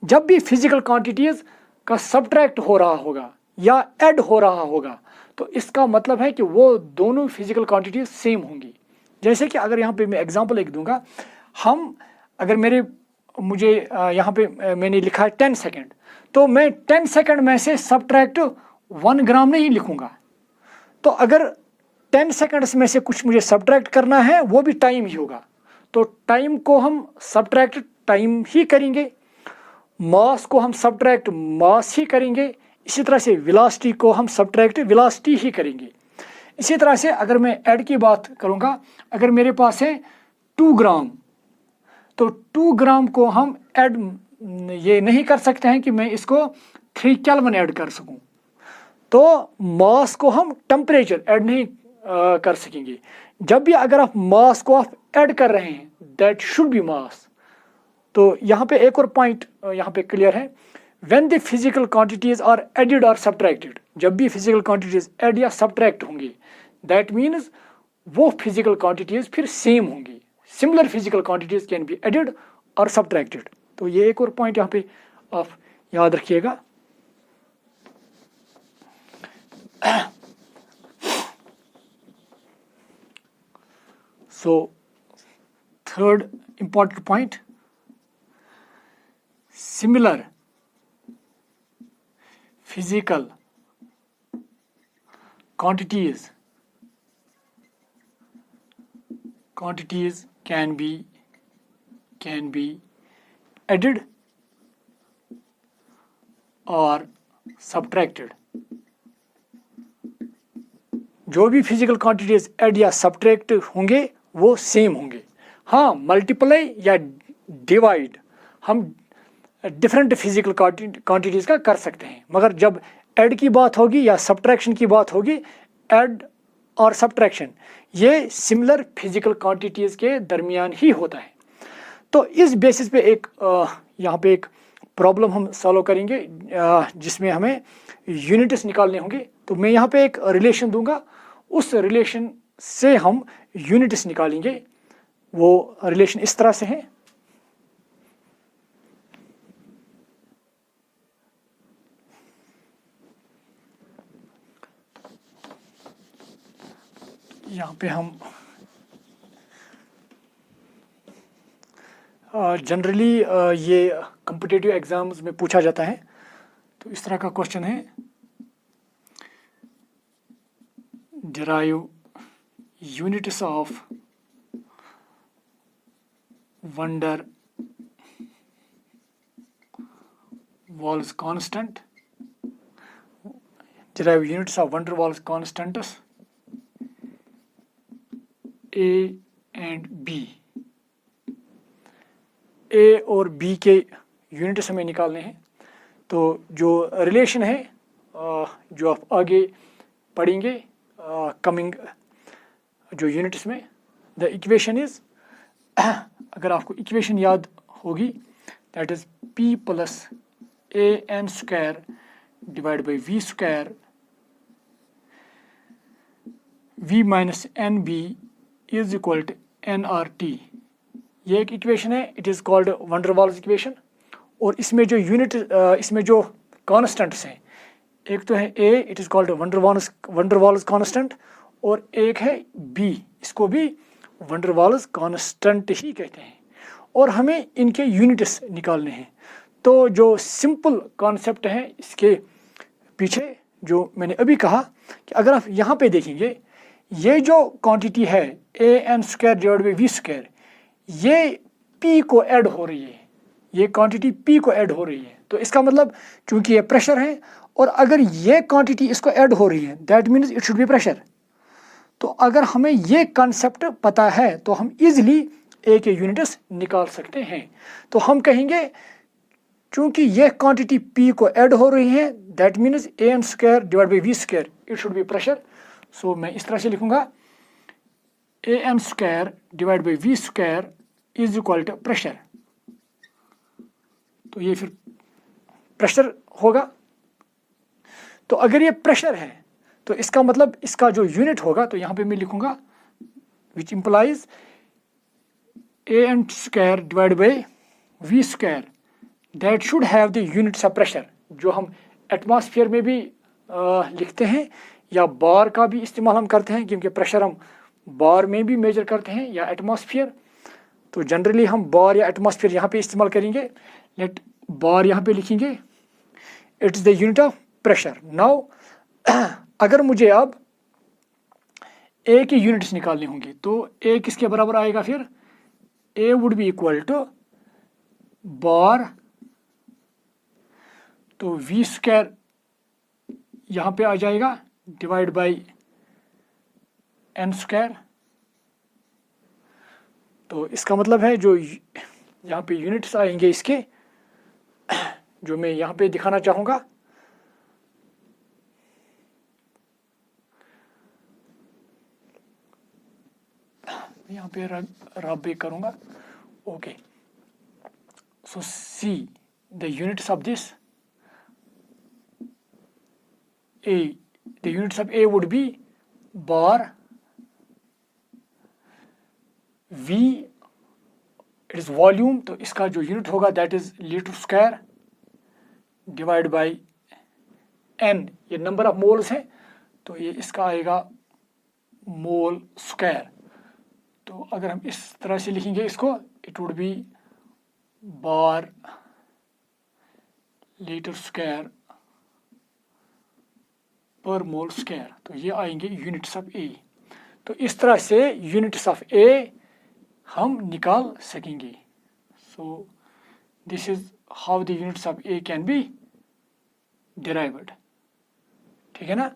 जब भी फिजिकल क्वांटिटीज़ का सब्ट्रैक्ट हो रहा होगा या ऐड हो रहा होगा तो इसका मतलब है कि वो दोनों फिजिकल क्वांटिटीज सेम होंगी। जैसे कि अगर यहाँ पे मैं एग्जांपल एक दूंगा, हम अगर मुझे यहाँ पे मैंने लिखा है 10 सेकेंड, तो मैं 10 सेकेंड में से सब्ट्रैक्ट 1 ग्राम नहीं लिखूँगा। तो अगर 10 सेकेंड्स में से कुछ मुझे सब्ट्रैक्ट करना है वो भी टाइम ही होगा, तो टाइम को हम सब्ट्रैक्ट टाइम ही करेंगे, मास को हम सब्ट्रैक्ट मास ही करेंगे, इसी तरह से वेलोसिटी को हम सब्ट्रैक्ट वेलोसिटी ही करेंगे। इसी तरह से अगर मैं ऐड की बात करूँगा, अगर मेरे पास है 2 ग्राम, तो 2 ग्राम को हम ऐड ये नहीं कर सकते हैं कि मैं इसको 3 केल्विन ऐड कर सकूं। तो मास को हम टेम्परेचर ऐड नहीं कर सकेंगे। जब भी अगर आप मास को आप ऐड कर रहे हैं, दैट शुड बी मास। तो यहाँ पे एक और पॉइंट यहाँ पे क्लियर है, when the physical quantities are added और सब्ट्रैक्टेड, जब भी फिजिकल क्वांटिटीज ऐड या सब्ट्रैक्ट होंगी, दैट मीन्स वो फिजिकल क्वांटिटीज फिर सेम होंगी। Similar physical quantities can be added और सब्ट्रैक्टेड। तो ये एक और पॉइंट यहाँ पे आप याद रखिएगा। So third important point, similar physical quantities can be added or subtracted। जो भी फिजिकल क्वांटिटीज ऐड या सब्ट्रैक्ट होंगे वो सेम होंगे। हाँ, मल्टीप्लाई या डिवाइड हम डिफरेंट फिजिकल क्वांटिटीज का कर सकते हैं, मगर जब ऐड की बात होगी या सब्ट्रैक्शन की बात होगी, ऐड और सब्ट्रैक्शन ये सिमिलर फिजिकल क्वांटिटीज के दरमियान ही होता है। तो इस बेसिस पे एक यहाँ पे एक प्रॉब्लम हम सॉल्व करेंगे जिसमें हमें यूनिट्स निकालने होंगे। तो मैं यहाँ पे एक रिलेशन दूंगा, उस रिलेशन से हम यूनिट्स निकालेंगे। वो रिलेशन इस तरह से है, यहाँ पे हम जनरली ये कॉम्पिटिटिव एग्जाम्स में पूछा जाता है। तो इस तरह का क्वेश्चन है, derive units of van der Waals constant, derive units of van der Waals constants A and B। A और बी के यूनिट्स हमें निकालने हैं। तो जो रिलेशन है जो आप आगे पढ़ेंगे कमिंग जो यूनिट्स में, द इक्वेशन इज, अगर आपको इक्वेशन याद होगी, that is P plus AN square divide by V square V minus NB is equal to NRT। ये एक इक्वेशन है, it is called van der Waals equation. और इसमें जो यूनिट इसमें जो कॉन्स्टेंट्स हैं, एक तो है A, it is called van der Waals constant, और एक है B, इसको भी वंडर वाल्स कॉन्स्टेंट ही कहते हैं। और हमें इनके यूनिट्स निकालने हैं। तो जो सिंपल कॉन्सेप्ट है इसके पीछे, जो मैंने अभी कहा कि अगर आप यहाँ पे देखेंगे, ये जो क्वांटिटी है AN square divide by V square, ये P को ऐड हो रही है, ये क्वांटिटी P को ऐड हो रही है। तो इसका मतलब चूंकि ये प्रेशर है और अगर ये क्वांटिटी इसको ऐड हो रही है, that means it should be pressure. तो अगर हमें ये कॉन्सेप्ट पता है तो हम इजीली ए के यूनिट्स निकाल सकते हैं। तो हम कहेंगे चूंकि ये क्वांटिटी P को ऐड हो रही है, that means AN square divide by V square, it should be pressure. So मैं इस तरह से लिखूंगा, AN square divide by V square is equal to pressure. तो ये फिर प्रेशर होगा। तो अगर ये प्रेशर है तो इसका मतलब इसका जो यूनिट होगा, तो यहाँ पे मैं लिखूंगा which implies AN square divide by V square that should have the units of pressure, जो हम एटमॉस्फेयर में भी लिखते हैं या बार का भी इस्तेमाल हम करते हैं, क्योंकि प्रेशर हम बार में भी मेजर करते हैं या एटमॉस्फेयर। तो जनरली हम बार या एटमॉस्फेयर यहाँ पे इस्तेमाल करेंगे। लेट बार यहाँ पे लिखेंगे, it is the unit of pressure. Now अगर मुझे अब ए की यूनिट्स निकालनी होंगी, तो ए किसके बराबर आएगा फिर? ए वुड बी इक्वल टू बार, तो V स्क्वायर यहाँ पे आ जाएगा डिवाइड बाई एन स्क्वायर। तो इसका मतलब है जो यहाँ पे यूनिट्स आएंगे इसके, जो मैं यहाँ पे दिखाना चाहूँगा, यहाँ पे रब भी करूँगा। Okay, so see the units of this A, the units of A would be bar V, it is volume, तो इसका जो यूनिट होगा that is litre square divide by n, ये नंबर ऑफ मोल्स है, तो ये इसका आएगा मोल स्क्वायर। तो अगर हम इस तरह से लिखेंगे इसको, it would be bar litre square per mole square. तो ये आएंगे यूनिट्स ऑफ ए। तो इस तरह से यूनिट्स ऑफ ए हम निकाल सकेंगे। So this is how the units of A can be derived, ठीक है ना।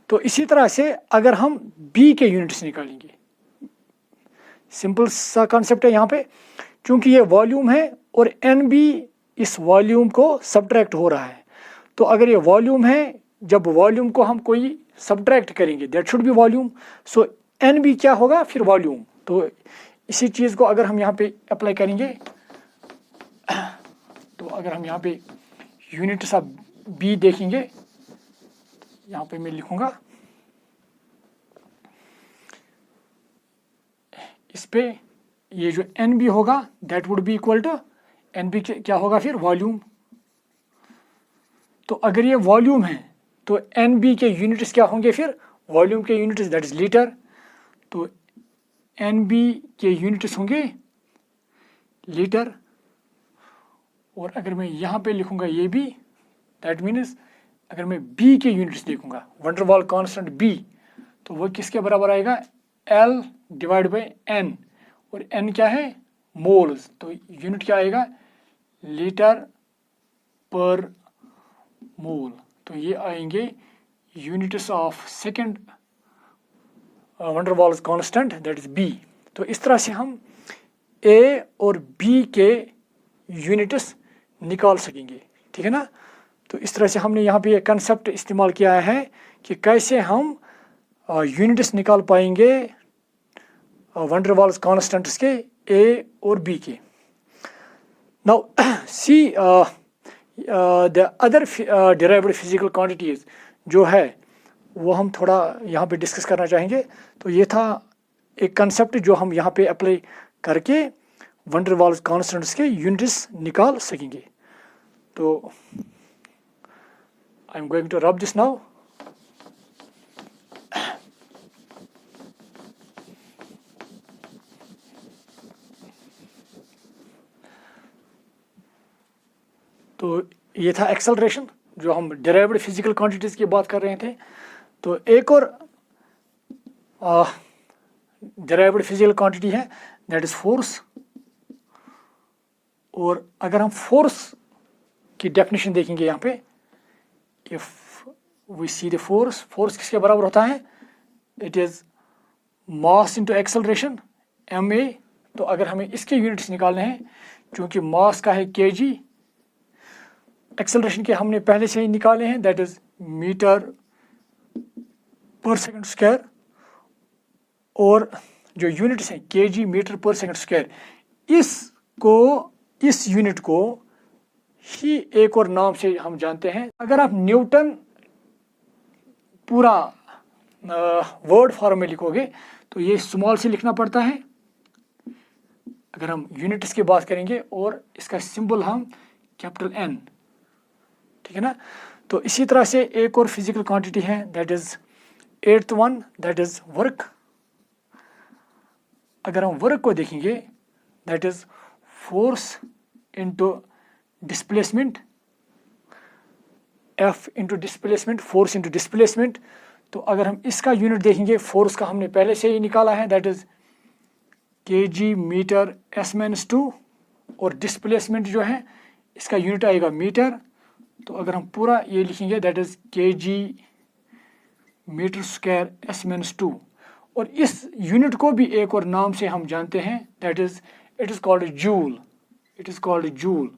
तो इसी तरह से अगर हम बी के यूनिट्स निकालेंगे, सिंपल सा कॉन्सेप्ट है यहाँ पे, क्योंकि ये वॉल्यूम है और एन बी इस वॉल्यूम को सब्ट्रैक्ट हो रहा है। तो अगर ये वॉल्यूम है, जब वॉल्यूम को हम कोई सब्ट्रैक्ट करेंगे that should be volume, so N B क्या होगा फिर वॉल्यूम। तो इसी चीज़ को अगर हम यहाँ पे अप्लाई करेंगे, तो अगर हम यहाँ पे यूनिट्स ऑफ बी देखेंगे, यहाँ पे मैं लिखूंगा इस पे, ये जो एन बी होगा that would be equal to N B क्या होगा फिर वॉल्यूम। तो अगर ये वॉल्यूम है तो एन बी के यूनिट्स क्या होंगे फिर वॉल्यूम के यूनिट्स, दैट इज लीटर। तो एन बी के यूनिट्स होंगे लीटर। और अगर मैं यहाँ पे लिखूंगा ये भी, दैट मीन्स अगर मैं बी के यूनिट्स देखूंगा, वंडर वाल कांस्टेंट बी, तो वो किसके बराबर आएगा, एल डिवाइड बाई एन, और एन क्या है मोल्स। तो यूनिट क्या आएगा लीटर पर मोल। तो ये आएंगे units of second van der Waals constant that is B. तो इस तरह से हम ए और बी के यूनिट्स निकाल सकेंगे, ठीक है ना। तो इस तरह से हमने यहाँ पे ये कंसेप्ट इस्तेमाल किया है कि कैसे हम यूनिट्स निकाल पाएंगे वंडर वाल्स कांस्टेंट्स के ए और बी के। Now see the other derived physical quantities जो है वो हम थोड़ा यहाँ पे डिस्कस करना चाहेंगे। तो ये था एक कंसेप्ट जो हम यहाँ पे अप्लाई करके वंडर वाल्स कांस्टेंट्स के यूनिट्स निकाल सकेंगे। तो I am going to rub this now. तो ये था एक्सेलरेशन, जो हम डिराइव्ड फिजिकल क्वांटिटीज की बात कर रहे थे। तो एक और डिराइव्ड फिजिकल क्वांटिटी है दैट इज फोर्स। और अगर हम फोर्स की डेफिनेशन देखेंगे यहाँ पे, if we see the force, force किसके बराबर होता है, it is mass into acceleration M A. तो अगर हमें इसके यूनिट्स निकालने हैं, क्योंकि मास का है केजी, एक्सेलरेशन के हमने पहले से ही निकाले हैं that is metre per second square, और जो यूनिट्स हैं KG metre per second square, इस यूनिट को ही एक और नाम से हम जानते हैं। अगर आप न्यूटन पूरा वर्ड फॉर्म में लिखोगे तो ये स्मॉल से लिखना पड़ता है अगर हम यूनिट्स की बात करेंगे, और इसका सिंबल हम कैपिटल एन, ठीक है ना। तो इसी तरह से एक और फिजिकल क्वांटिटी है that is 8th one, that is work. अगर हम वर्क को देखेंगे that is force into displacement, F into displacement, force into displacement. तो अगर हम इसका यूनिट देखेंगे, फोर्स का हमने पहले से ही निकाला है that is KG metre S minus 2, और डिस्प्लेसमेंट जो है इसका यूनिट आएगा मीटर। तो अगर हम पूरा ये लिखेंगे that is KG metre square S minus 2, और इस यूनिट को भी एक और नाम से हम जानते हैं, that is it is called joule, it is called joule.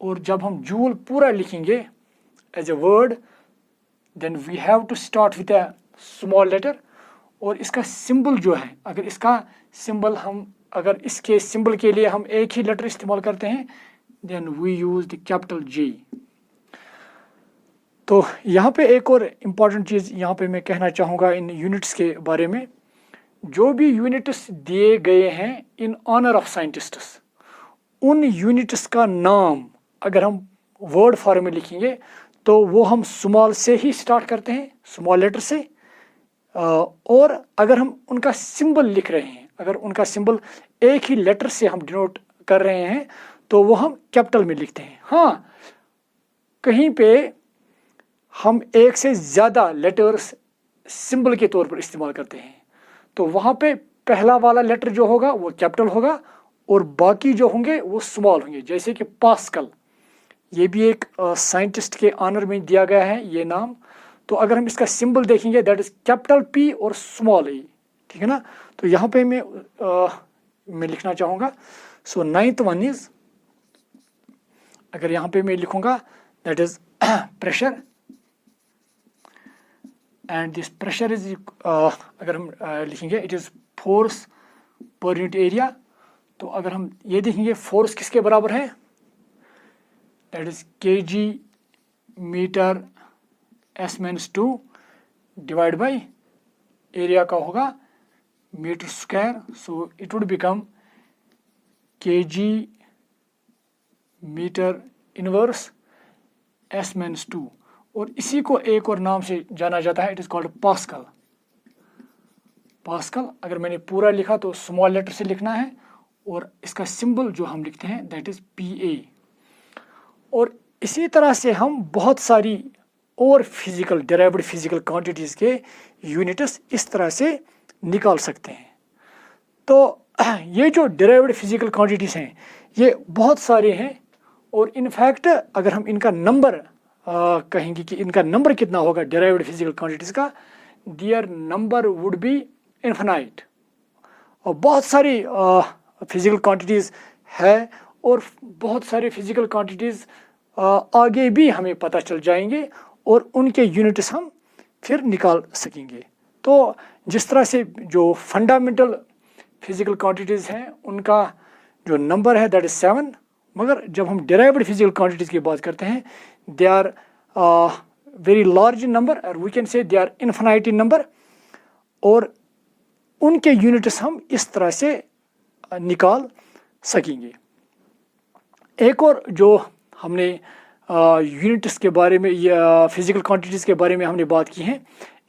और जब हम जूल पूरा लिखेंगे as a word, then we have to start with a small letter. और इसका सिंबल जो है, अगर इसका सिंबल अगर इसके सिंबल के लिए हम एक ही लेटर इस्तेमाल करते हैं, then we use the capital G। तो यहाँ पे एक और इम्पॉर्टेंट चीज़ यहाँ पे मैं कहना चाहूँगा इन यूनिट्स के बारे में। जो भी यूनिट्स दिए गए हैं इन ऑनर ऑफ साइंटिस्ट्स, उन यूनिट्स का नाम अगर हम वर्ड फॉर्म में लिखेंगे तो वो हम स्मॉल से ही स्टार्ट करते हैं, स्मॉल लेटर से। और अगर हम उनका सिंबल लिख रहे हैं, अगर उनका सिंबल एक ही लेटर से हम डिनोट कर रहे हैं तो वो हम कैपिटल में लिखते हैं। हाँ, कहीं पे हम एक से ज़्यादा लेटर्स सिंबल के तौर पर इस्तेमाल करते हैं, तो वहाँ पे पहला वाला लेटर जो होगा वो कैपिटल होगा और बाकी जो होंगे वो स्मॉल होंगे। जैसे कि पास्कल, ये भी एक साइंटिस्ट के ऑनर में दिया गया है ये नाम। तो अगर हम इसका सिंबल देखेंगे, दैट इज कैपिटल P और स्मॉल e, ठीक है ना। तो यहाँ पे मैं लिखना चाहूँगा। सो 9th वन इज, अगर यहाँ पे मैं लिखूँगा that is pressure, and this pressure is अगर हम लिखेंगे it is force per unit area. तो अगर हम ये देखेंगे फोर्स किसके बराबर है, that is kg metre S-2 divide by area का होगा metre square. So it would become kg metre inverse S-2। और इसी को एक और नाम से जाना जाता है, it is called pascal. Pascal अगर मैंने पूरा लिखा तो स्मॉल लेटर से लिखना है और इसका सिंबल जो हम लिखते हैं दैट इज़ PA। और इसी तरह से हम बहुत सारी और फिजिकल डेराइव्ड फिजिकल क्वांटिटीज़ के यूनिट्स इस तरह से निकाल सकते हैं। तो ये जो डेराइव्ड फिजिकल क्वांटिटीज़ हैं ये बहुत सारे हैं, और इनफैक्ट अगर हम इनका नंबर कहेंगे कि इनका नंबर कितना होगा डेराइव्ड फिजिकल क्वांटिटीज़ का, their number would be infinite. और बहुत सारी फिजिकल क्वांटिटीज़ है और बहुत सारे फिजिकल क्वांटिटीज़ आगे भी हमें पता चल जाएंगे और उनके यूनिट्स हम फिर निकाल सकेंगे। तो जिस तरह से जो फंडामेंटल फिजिकल क्वांटिटीज़ हैं उनका जो नंबर है दैट इज़ 7, मगर जब हम डेराइव्ड फिजिकल क्वांटिटीज़ की बात करते हैं they are very large in number, और we can say they are infinite in number, और उनके यूनिट्स हम इस तरह से निकाल सकेंगे। एक और जो हमने यूनिट्स के बारे में या फिजिकल क्वांटिटीज़ के बारे में हमने बात की है,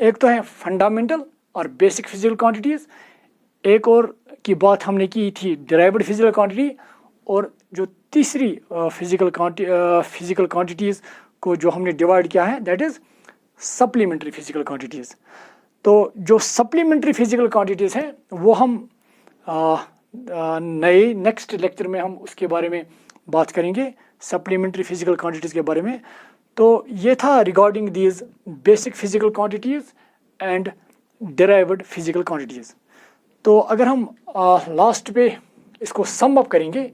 एक तो है फंडामेंटल और बेसिक फिजिकल क्वांटिटीज़, एक और की बात हमने की थी डेराइव्ड फिजिकल क्वांटिटी, और जो तीसरी फिजिकल क्वांटिटीज़ को जो हमने डिवाइड किया है that is supplementary physical quantities. तो जो सप्लीमेंट्री फिजिकल क्वांटिटीज़ हैं वो हम नए नेक्स्ट लेक्चर में हम उसके बारे में बात करेंगे, सप्लीमेंट्री फिजिकल क्वांटिटीज़ के बारे में। तो ये था regarding these basic physical quantities and derived physical quantities. तो अगर हम लास्ट पे इसको सम अप करेंगे,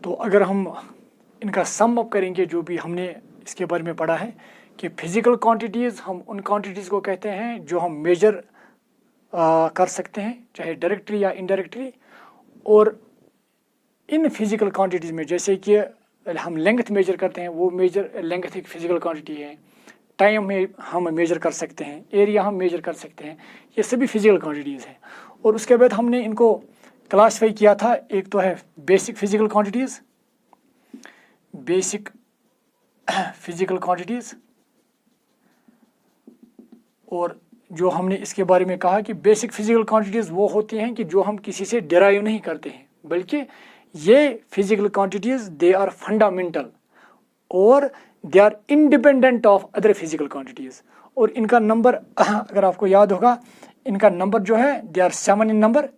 तो अगर हम इनका सम अप करेंगे जो भी हमने इसके बारे में पढ़ा है कि फिजिकल क्वांटिटीज़ हम उन क्वांटिटीज़ को कहते हैं जो हम मेजर कर सकते हैं चाहे डायरेक्टली या इनडायरेक्टली। और इन फिजिकल क्वांटिटीज़ में जैसे कि हम लेंथ मेजर करते हैं, वो मेजर लेंथ एक फिजिकल क्वांटिटी है, टाइम में हम मेजर कर सकते हैं, एरिया हम मेजर कर सकते हैं, ये सभी फिजिकल क्वांटिटीज़ हैं। और उसके बाद हमने इनको क्लासीफाई किया था, एक तो है basic physical quantities, basic physical quantities, और जो हमने इसके बारे में कहा कि बेसिक फिजिकल क्वांटिटीज़ वो होती हैं कि जो हम किसी से डेराइव नहीं करते हैं, बल्कि ये physical quantities they are fundamental और they are independent of other physical quantities. और इनका नंबर अगर आपको याद होगा, इनका नंबर जो है they are 7 in number,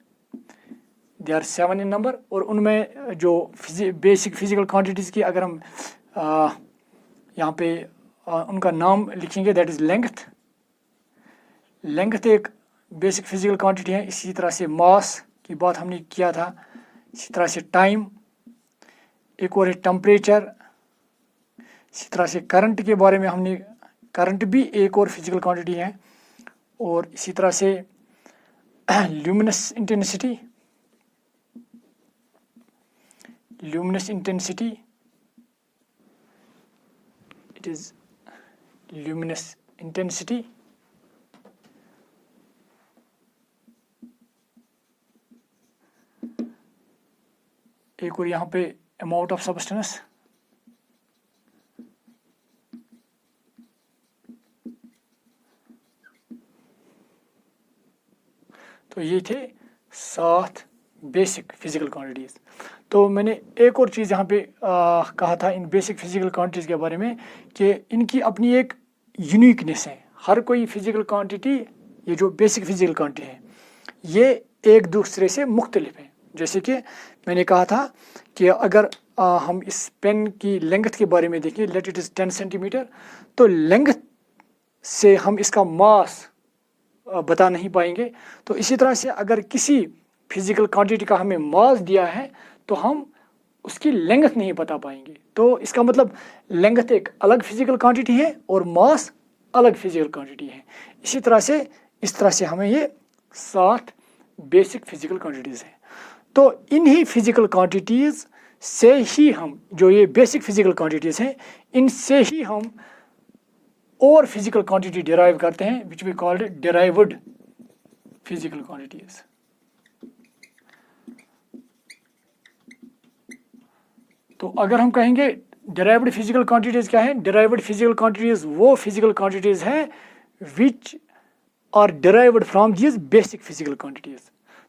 they are 7 in number. और उनमें जो बेसिक फिजिकल क्वांटिटीज़ की अगर हम यहाँ पे उनका नाम लिखेंगे, दैट इज़ लेंथ। लेंथ एक बेसिक फिजिकल क्वांटिटी है। इसी तरह से मास की बात हमने किया था, इसी तरह से टाइम, एक और है टेम्परेचर, इसी तरह से करंट के बारे में हमने, करंट भी एक और फिजिकल क्वांटिटी है। और इसी तरह से luminous intensity, luminous intensity, it is luminous intensity. एक और यहाँ पे अमाउंट ऑफ सब्सटेंस, तो ये थे 7 बेसिक फिजिकल क्वांटिटीज़। तो मैंने एक और चीज़ यहाँ पे कहा था इन बेसिक फिजिकल क्वांटिटीज़ के बारे में कि इनकी अपनी एक यूनिकनेस है। हर कोई फिजिकल क्वांटिटी, ये जो बेसिक फिजिकल क्वांटिटी है, ये एक दूसरे से मुख्तलिफ है। जैसे कि मैंने कहा था कि अगर हम इस पेन की लेंथ के बारे में देखें, लेट इट इज़ 10 सेंटीमीटर, तो लेंथ से हम इसका मास बता नहीं पाएंगे। तो इसी तरह से अगर किसी फिजिकल क्वांटिटी का हमें मास दिया है तो हम उसकी लेंथ नहीं बता पाएंगे। तो इसका मतलब लेंथ एक अलग फिजिकल क्वांटिटी है और मास अलग फिजिकल क्वांटिटी है। इसी तरह से इस तरह से हमें ये 7 बेसिक फिजिकल क्वांटिटीज़ हैं। तो इन्हीं फिजिकल क्वांटिटीज़ से ही हम, जो ये बेसिक फिजिकल क्वांटिटीज़ हैं, इनसे ही हम और फिजिकल क्वांटिटी डिराइव करते हैं, which we called derived physical quantities. तो अगर हम कहेंगे डिराइव्ड फिजिकल क्वांटिटीज क्या है, डिराइव्ड फिजिकल क्वांटिटीज वो फिजिकल क्वांटिटीज हैं which are derived from these basic physical quantities.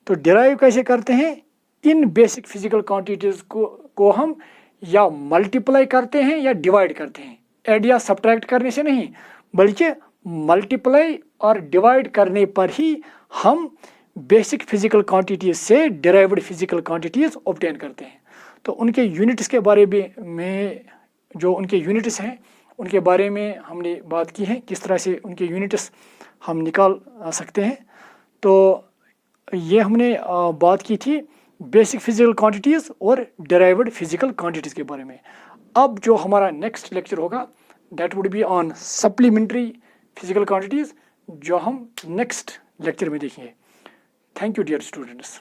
तो डिराइव कैसे करते हैं, इन बेसिक फिजिकल क्वांटिटीज को हम या मल्टीप्लाई करते हैं या डिवाइड करते हैं। ऐड या सब्ट्रैक्ट करने से नहीं, बल्कि मल्टीप्लाई और डिवाइड करने पर ही हम बेसिक फिजिकल क्वांटिटीज से डिराइव्ड फिजिकल क्वांटिटीज ऑब्टेन करते हैं। तो उनके यूनिट्स के बारे में जो उनके यूनिट्स हैं उनके बारे में हमने बात की है, किस तरह से उनके यूनिट्स हम निकाल सकते हैं। तो ये हमने बात की थी बेसिक फिजिकल क्वांटिटीज़ और डिराइव्ड फिजिकल क्वांटिटीज़ के बारे में। अब जो हमारा नेक्स्ट लेक्चर होगा that would be on supplementary physical quantities, जो हम नेक्स्ट लेक्चर में देखेंगे। Thank you dear students.